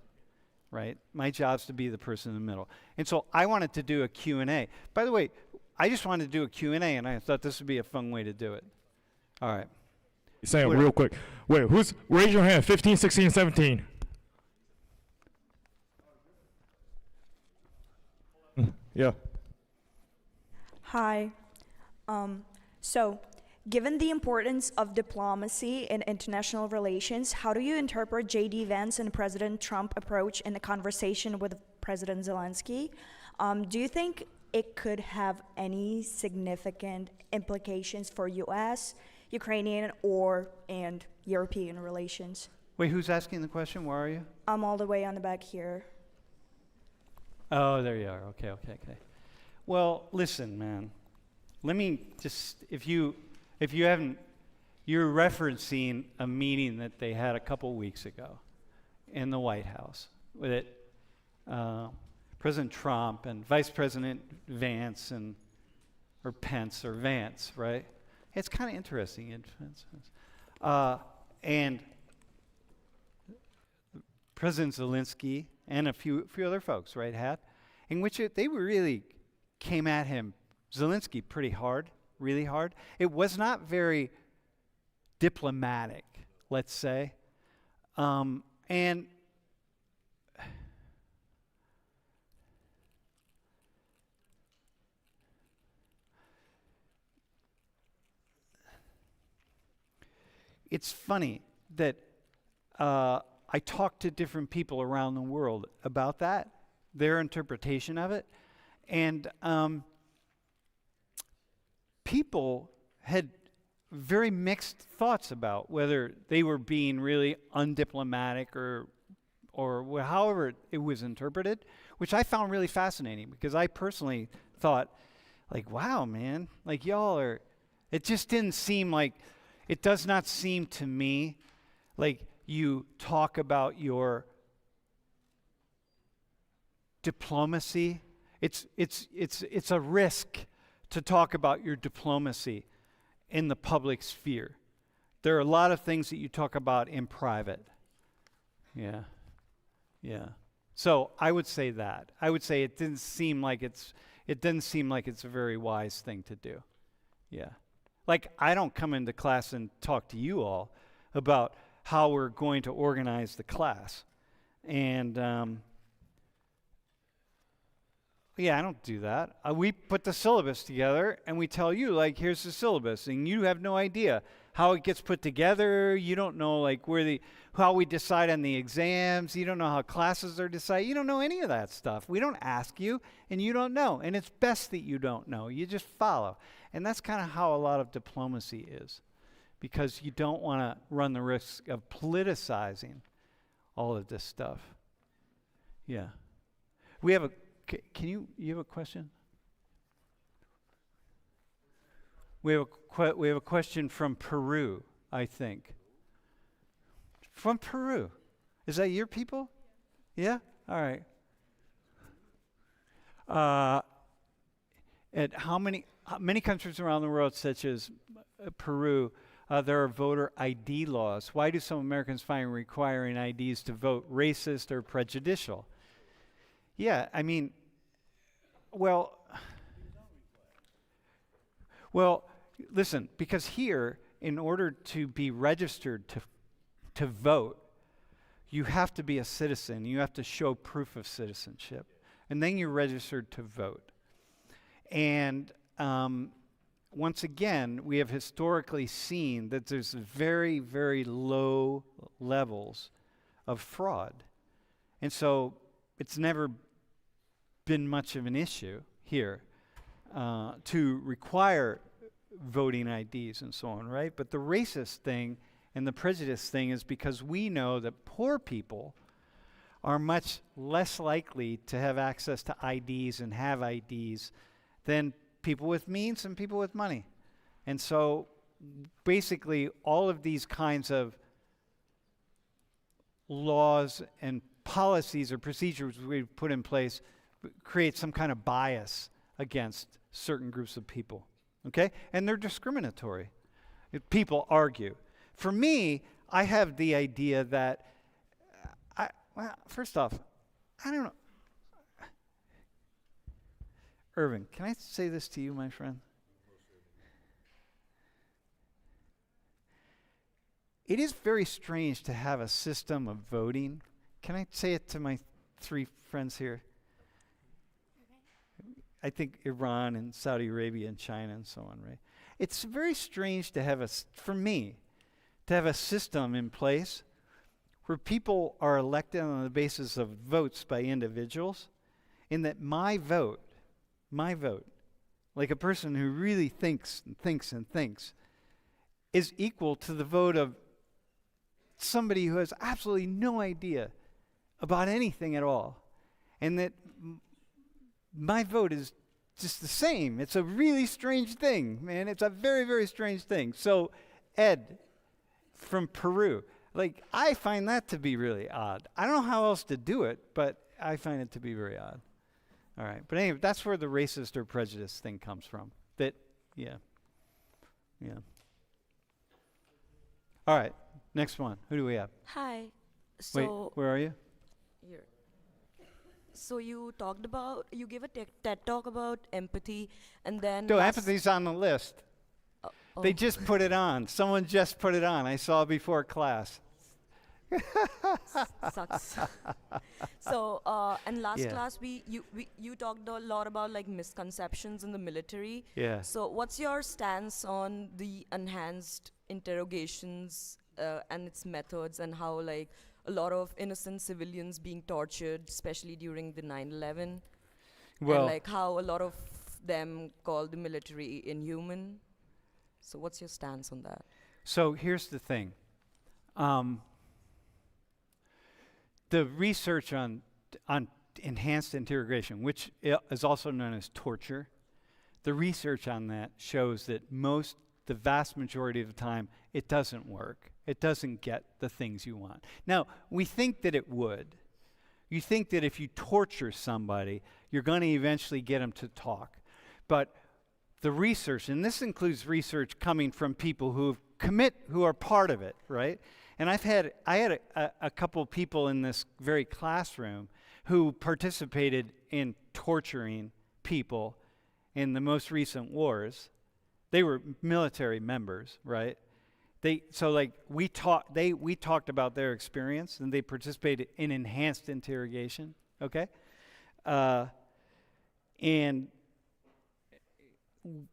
right? My job is to be the person in the middle. And so I wanted to do a Q&A. By the way, I just wanted to do a Q&A, and I thought this would be a fun way to do it. All right. Sam, real quick. Wait, raise your hand, 15, 16, 17. Yeah. Hi. So, given the importance of diplomacy in international relations, how do you interpret J.D. Vance and President Trump approach in the conversation with President Zelensky? Do you think it could have any significant implications for U.S., Ukrainian, and European relations? Wait, who's asking the question? Where are you? I'm all the way on the back here. Oh, there you are. Okay. Well, listen, man. Let me just, if you haven't, you're referencing a meeting that they had a couple weeks ago in the White House with President Trump and Vice President Vance or Pence or Vance, right? It's kind of interesting. And President Zelensky and a few other folks, right, had, in which they really came at him, Zelensky, pretty hard, really hard. It was not very diplomatic, let's say. And it's funny that I talked to different people around the world about that, their interpretation of it, and people had very mixed thoughts about whether they were being really undiplomatic or however it was interpreted, which I found really fascinating because I personally thought, like, wow, man, like y'all are, it just didn't seem like, it does not seem to me like you talk about your diplomacy. It's a risk to talk about your diplomacy in the public sphere. There are a lot of things that you talk about in private. Yeah. So I would say that. I would say it didn't seem like it's a very wise thing to do. Yeah. Like, I don't come into class and talk to you all about how we're going to organize the class. And yeah, I don't do that. We put the syllabus together and we tell you, like, here's the syllabus, and you have no idea how it gets put together. You don't know, like, how we decide on the exams. You don't know how classes are decided. You don't know any of that stuff. We don't ask you, and you don't know. And it's best that you don't know. You just follow. And that's kind of how a lot of diplomacy is, because you don't want to run the risk of politicizing all of this stuff. Yeah. We have you have a question? We have a question from Peru, I think. From Peru. Is that your people? Yeah? All right. At many countries around the world, such as Peru, there are voter ID laws. Why do some Americans find requiring IDs to vote racist or prejudicial? Yeah, I mean, well, listen, because here, in order to be registered to vote, you have to be a citizen. You have to show proof of citizenship. And then you're registered to vote. And once again, we have historically seen that there's very, very low levels of fraud. And so it's never been much of an issue here to require voting IDs and so on, right? But the racist thing and the prejudice thing is because we know that poor people are much less likely to have access to IDs and have IDs than people with means and people with money. And so basically all of these kinds of laws and policies or procedures we put in place create some kind of bias against certain groups of people, okay? And they're discriminatory. People argue. For me, I have the idea that, well, first off, I don't know. Irvin, can I say this to you, my friend? It is very strange to have a system of voting. Can I say it to my three friends here? I think Iran and Saudi Arabia and China and so on, right? It's very strange to have for me, to have a system in place where people are elected on the basis of votes by individuals, in that my vote, like a person who really thinks and thinks and thinks, is equal to the vote of somebody who has absolutely no idea about anything at all. And that my vote is just the same. It's a really strange thing, man. It's a very, very strange thing. So, Ed from Peru, like, I find that to be really odd. I don't know how else to do it, but I find it to be very odd. All right. But anyway, that's where the racist or prejudice thing comes from. That, yeah. All right. Next one. Who do we have? Hi. Wait, where are you? Here. So you gave a TED talk about empathy, and then No, empathy's on the list. They just put it on. Someone just put it on. I saw it before class. Sucks. So, and last class you talked a lot about like misconceptions in the military. Yeah. So what's your stance on the enhanced interrogations and its methods, and how like a lot of innocent civilians being tortured, especially during the 9/11? Well, and like how a lot of them call the military inhuman. So what's your stance on that? So here's the thing. The research on enhanced interrogation, which is also known as torture, the research on that shows that the vast majority of the time, it doesn't work. It doesn't get the things you want. Now, we think that it would. You think that if you torture somebody, you're going to eventually get them to talk. But the research, and this includes research coming from people who are part of it, right? And I had a couple people in this very classroom who participated in torturing people in the most recent wars. They were military members, right? We talked about their experience, and they participated in enhanced interrogation, okay? And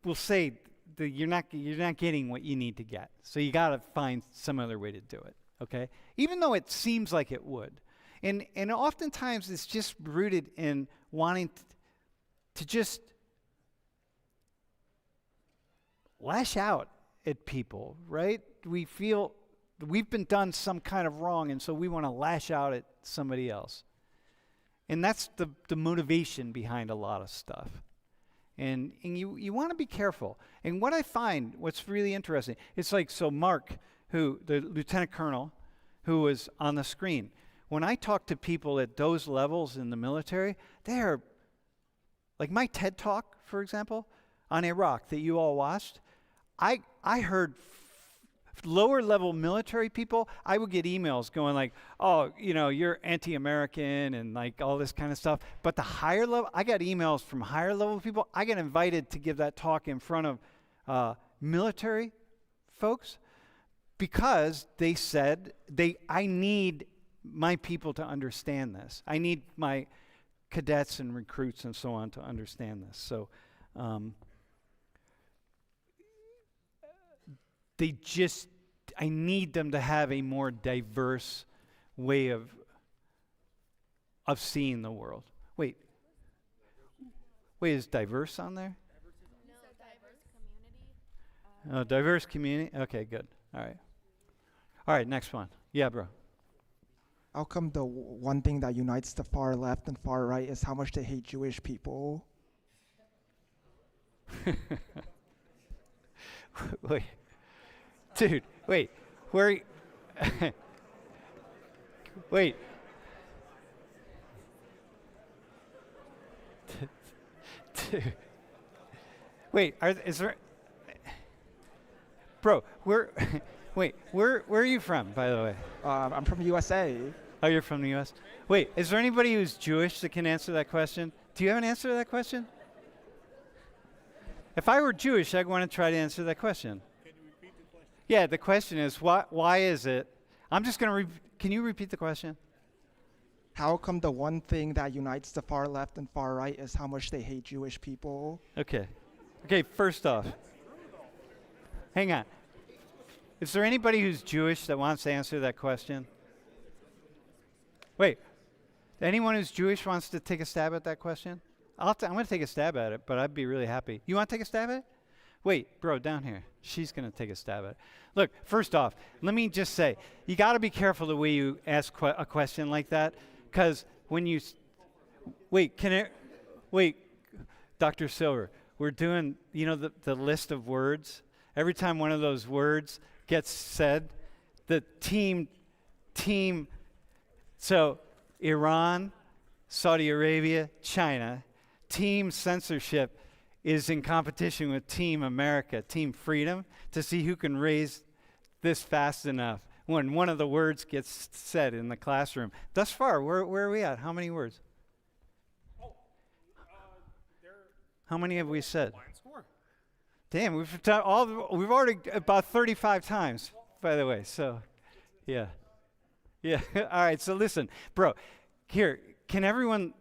we'll say that you're not getting what you need to get. So you got to find some other way to do it, okay? Even though it seems like it would. And oftentimes it's just rooted in wanting to just lash out at people, right? We feel we've been done some kind of wrong, and so we want to lash out at somebody else. And that's the motivation behind a lot of stuff. And you want to be careful. And what I find, what's really interesting, it's like, so Mark, the lieutenant colonel, who was on the screen, when I talk to people at those levels in the military, they are, like my TED Talk, for example, on Iraq that you all watched, I heard lower level military people, I would get emails going like, oh, you're anti-American and like all this kind of stuff. But the higher level, I got emails from higher level people. I got invited to give that talk in front of military folks because they said, I need my people to understand this. I need my cadets and recruits and so on to understand this. So I need them to have a more diverse way of seeing the world. Wait, is diverse on there? No, diverse community. Oh, diverse community? Okay, good. All right, next one. Yeah, bro. How come the one thing that unites the far left and far right is how much they hate Jewish people? Wait. Dude, wait. Where wait. Dude. Wait, is there Bro, where are you from, by the way? I'm from USA. Oh, you're from the US? Wait, is there anybody who's Jewish that can answer that question? Do you have an answer to that question? If I were Jewish, I'd want to try to answer that question. Can you repeat the question? Yeah, the question is, why is it? I'm just going to can you repeat the question? How come the one thing that unites the far left and far right is how much they hate Jewish people? Okay, first off, hang on. Is there anybody who's Jewish that wants to answer that question? Wait, anyone who's Jewish wants to take a stab at that question? I'm going to take a stab at it, but I'd be really happy. You want to take a stab at it? Wait, bro, down here. She's going to take a stab at it. Look, first off, let me just say, you got to be careful the way you ask a question like that, because when you... Wait, Dr. Silver, we're doing, the list of words. Every time one of those words gets said, the team, so Iran, Saudi Arabia, China, Team Censorship is in competition with Team America, Team Freedom, to see who can raise this fast enough when one of the words gets said in the classroom. Thus far, where are we at? How many words? How many have we said? Damn, we've already about 35 times, by the way. So, yeah. All right. So listen, bro. Here, can everyone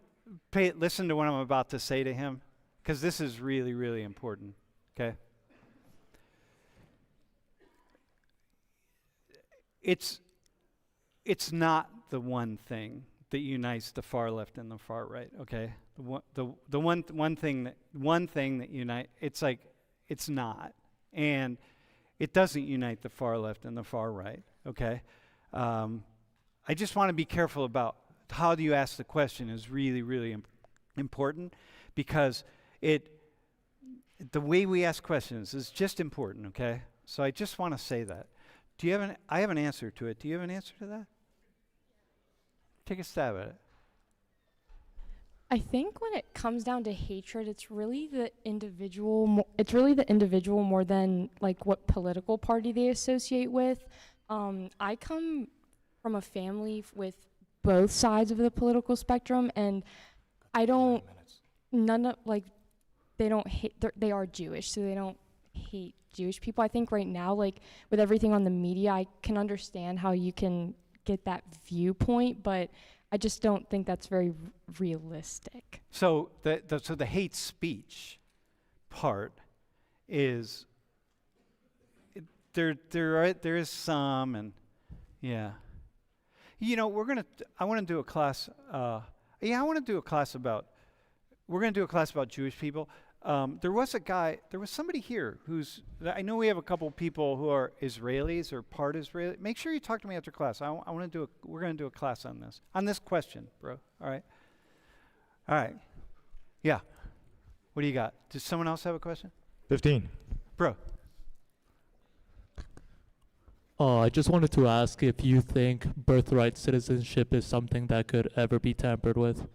listen to what I'm about to say to him? Because this is really, really important. Okay. It's not the one thing that unites the far left and the far right. Okay. The one thing that unite. It's not, and it doesn't unite the far left and the far right. Okay. I just want to be careful about how do you ask the question is really, really important, because the way we ask questions is just important, okay? So I just want to say that. I have an answer to it. Do you have an answer to that? Take a stab at it. I think when it comes down to hatred, it's really the individual more than like what political party they associate with. I come from a family with both sides of the political spectrum, and they don't hate, they are Jewish, so they don't hate Jewish people. I think right now, like with everything on the media, I can understand how you can get that viewpoint, but I just don't think that's very realistic. So the hate speech part is there is some, and yeah. I want to do a class. We're going to do a class about Jewish people. There was somebody here I know we have a couple people who are Israelis or part Israeli. Make sure you talk to me after class. We're going to do a class on this question, bro. All right. Yeah. What do you got? Does someone else have a question? 15. Bro. I just wanted to ask if you think birthright citizenship is something that could ever be tampered with.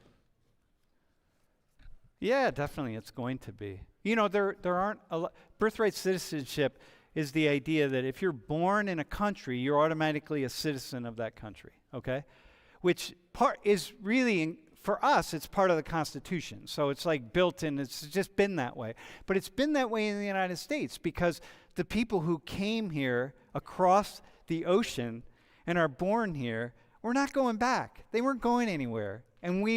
Yeah, definitely, it's going to be. There aren't a lot. Birthright citizenship is the idea that if you're born in a country, you're automatically a citizen of that country. Okay, which part is really for us, it's part of the Constitution. So it's like built in. It's just been that way. But it's been that way in the United States because the people who came here across the ocean and are born here were not going back. They weren't going anywhere. And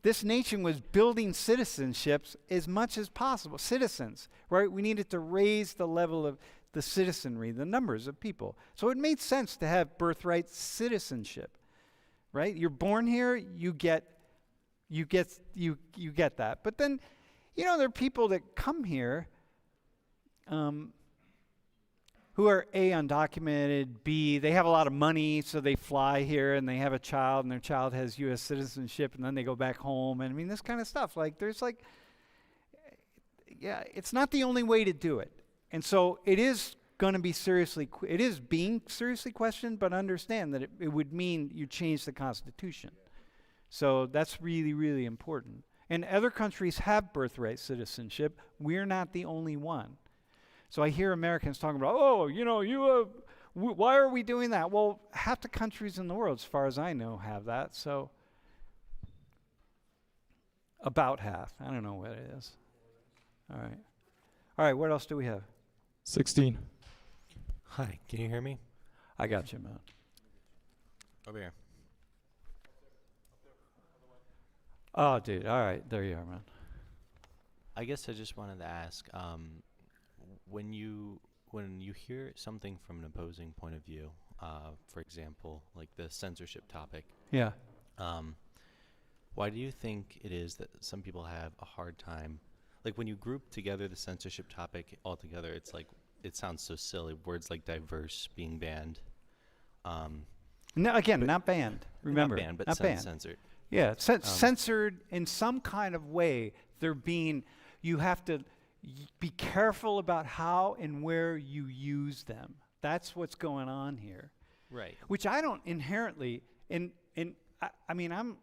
this nation was building citizenships as much as possible. Citizens, right? We needed to raise the level of the citizenry, the numbers of people. So it made sense to have birthright citizenship, right? You're born here, you get that. But then, there are people that come here who are A, undocumented, B, they have a lot of money, so they fly here and they have a child and their child has U.S. citizenship and then they go back home. And I mean, this kind of stuff. It's not the only way to do it. And so it is going to be it is being seriously questioned, but understand that it would mean you change the Constitution. So that's really, really important. And other countries have birthright citizenship. We're not the only one. So I hear Americans talking about, why are we doing that? Well, half the countries in the world, as far as I know, have that. So about half. I don't know what it is. All right, what else do we have? 16. Hi, can you hear me? I got you, man. Over here. Oh, dude. All right, there you are, man. I guess I just wanted to ask, when you hear something from an opposing point of view, for example, like the censorship topic. Yeah. Why do you think it is that some people have a hard time? Like when you group together the censorship topic all together, it's like, it sounds so silly. Words like diverse being banned. No, again, not banned. Remember, not banned, but not banned. censored. Yeah, censored in some kind of way. You have to be careful about how and where you use them. That's what's going on here. Right. Which I don't inherently, I mean, I'm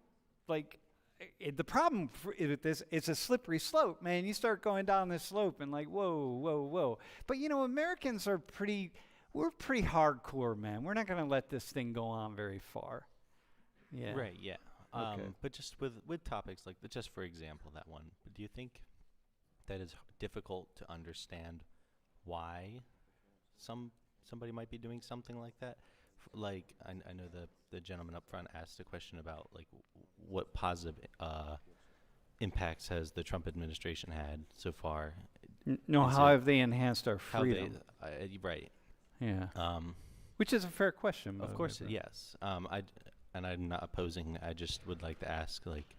like, the problem with this, it's a slippery slope, man. You start going down this slope and like, whoa. But Americans we're pretty hardcore, man. We're not going to let this thing go on very far. Yeah. Right, yeah. Okay. But just with topics like, just for example, that one, do you think that is difficult to understand why somebody might be doing something like that? Like, I know the gentleman up front asked a question about, like, what positive impacts has the Trump administration had so far? How have they enhanced our freedom? Right. Yeah. Which is a fair question. Of course, yes. And I'm not opposing. I just would like to ask, like,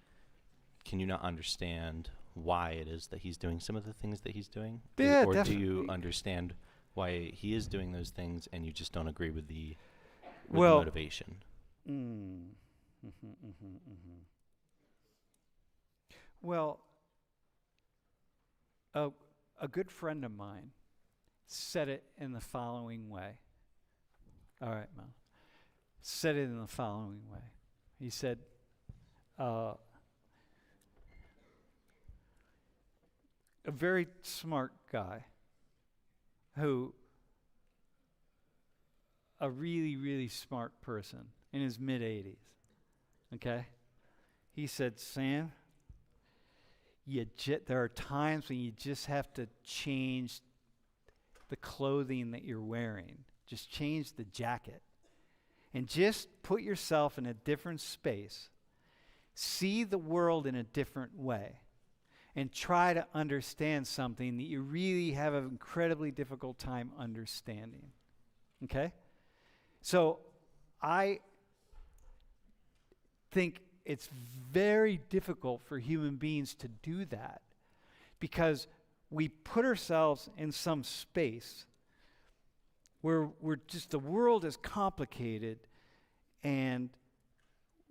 can you not understand why it is that he's doing some of the things that he's doing? Yeah, or definitely. do you understand why he is doing those things and you just don't agree with the motivation? Well, a good friend of mine said it in the following way. All right, Mel. Said it in the following way. He said, a very smart guy a really, really smart person in his mid-80s, okay? He said, Sam, there are times when you just have to change the clothing that you're wearing. Just change the jacket. And just put yourself in a different space. See the world in a different way. And try to understand something that you really have an incredibly difficult time understanding. Okay? So I think it's very difficult for human beings to do that because we put ourselves in some space where the world is complicated, and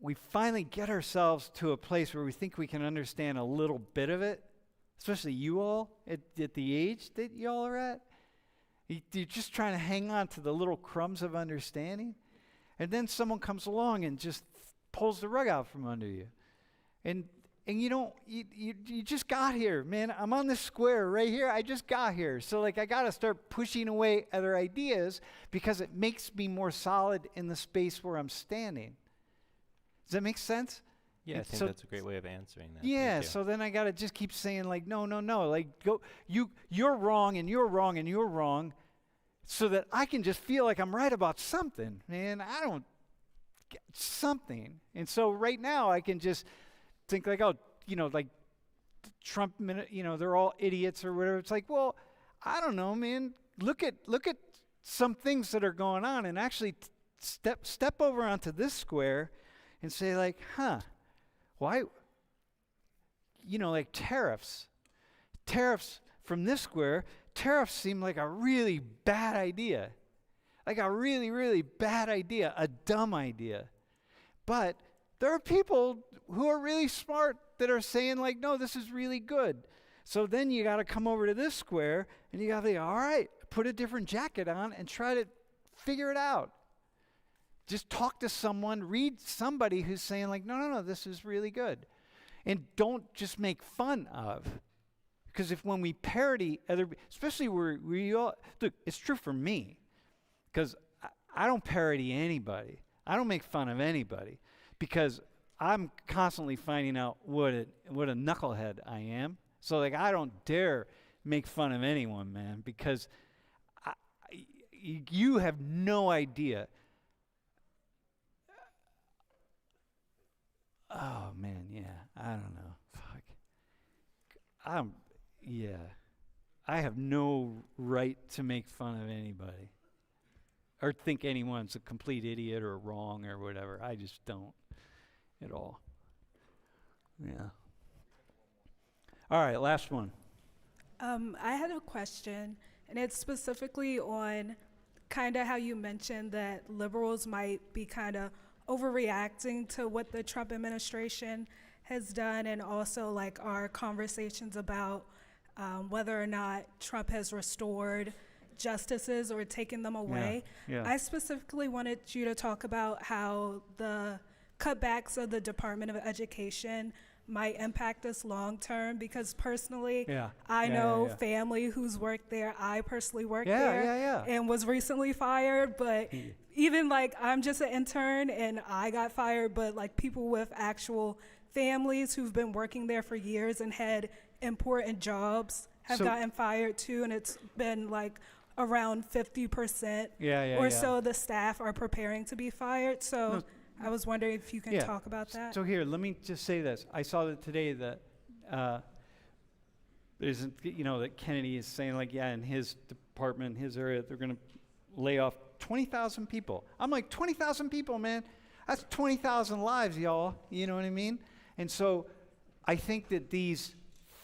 we finally get ourselves to a place where we think we can understand a little bit of it, especially you all at the age that you all are at. You're just trying to hang on to the little crumbs of understanding, and then someone comes along and just pulls the rug out from under you. And you just got here, man. I'm on this square right here. I just got here. So I got to start pushing away other ideas because it makes me more solid in the space where I'm standing. Does that make sense? Yeah, I think that's a great way of answering that. Yeah, so then I got to just keep saying no. You're wrong and you're wrong and you're wrong so that I can just feel like I'm right about something. Man, I don't get something. And so right now I can just think Trump, they're all idiots or whatever. It's like, well, I don't know, man. look at some things that are going on and actually step over onto this square and say like, why, like tariffs from this square, tariffs seem like a really bad idea. Like a really, really bad idea, a dumb idea. But there are people who are really smart that are saying like, no, this is really good. So then you got to come over to this square and you got to be, all right, put a different jacket on and try to figure it out. Just talk to someone, read somebody who's saying like, no, this is really good. And don't just make fun of. Because when we parody other, especially where we all, look, it's true for me. Because I don't parody anybody. I don't make fun of anybody. Because I'm constantly finding out what a knucklehead I am. So like I don't dare make fun of anyone, man. Because you have no idea. Oh man, yeah, I don't know. Fuck. I have no right to make fun of anybody. Or think anyone's a complete idiot or wrong or whatever. I just don't at all. Yeah. All right, last one. I had a question, and it's specifically on kind of how you mentioned that liberals might be kind of overreacting to what the Trump administration has done, and also like our conversations about whether or not Trump has restored justices or taken them away. Yeah. I specifically wanted you to talk about how the cutbacks of the Department of Education might impact us long term, because personally, I know family who's worked there. I personally worked there and was recently fired, but even like I'm just an intern and I got fired, but like people with actual families who've been working there for years and had important jobs have gotten fired too, and it's been like around 50% or so the staff are preparing to be fired. So I was wondering if you can talk about that. So here, let me just say this. I saw that today that that Kennedy is saying like, in his department, his area, they're going to lay off 20,000 people. I'm like, 20,000 people, man. That's 20,000 lives, y'all. You know what I mean? And so I think that these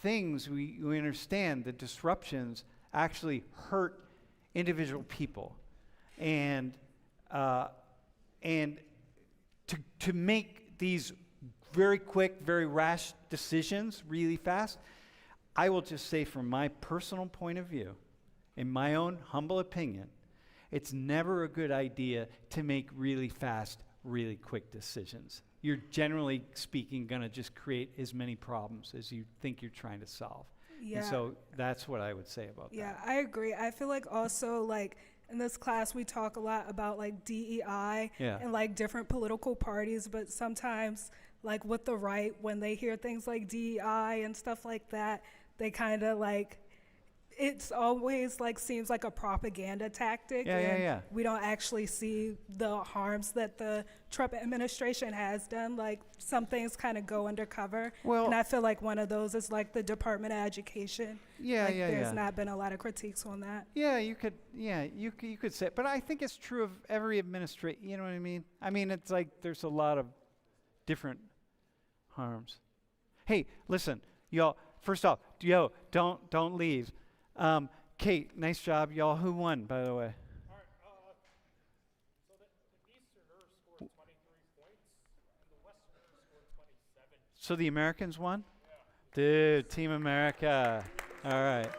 things, we understand the disruptions actually hurt individual people. And to make these very quick, very rash decisions really fast, I will just say from my personal point of view, in my own humble opinion, it's never a good idea to make really fast, really quick decisions. You're generally speaking going to just create as many problems as you think you're trying to solve. And so that's what I would say about that. Yeah, I agree. I feel like also like in this class we talk a lot about like DEI and like different political parties, but sometimes like with the right, when they hear things like DEI and stuff like that, they kind of like, it's always like seems like a propaganda tactic. We don't actually see the harms that the Trump administration has done. Like some things kind of go undercover. And I feel like one of those is like the Department of Education. There's not been a lot of critiques on that. You could say, but I think it's true of every administration. You know what I mean? I mean, it's like there's a lot of different harms. Hey, listen, y'all. First off, don't leave. Kate, nice job, y'all. Who won, by the way? All right, so the Easterners scored 23 points, and the Westerners scored 27. So the Americans won? Dude, Team America. All right.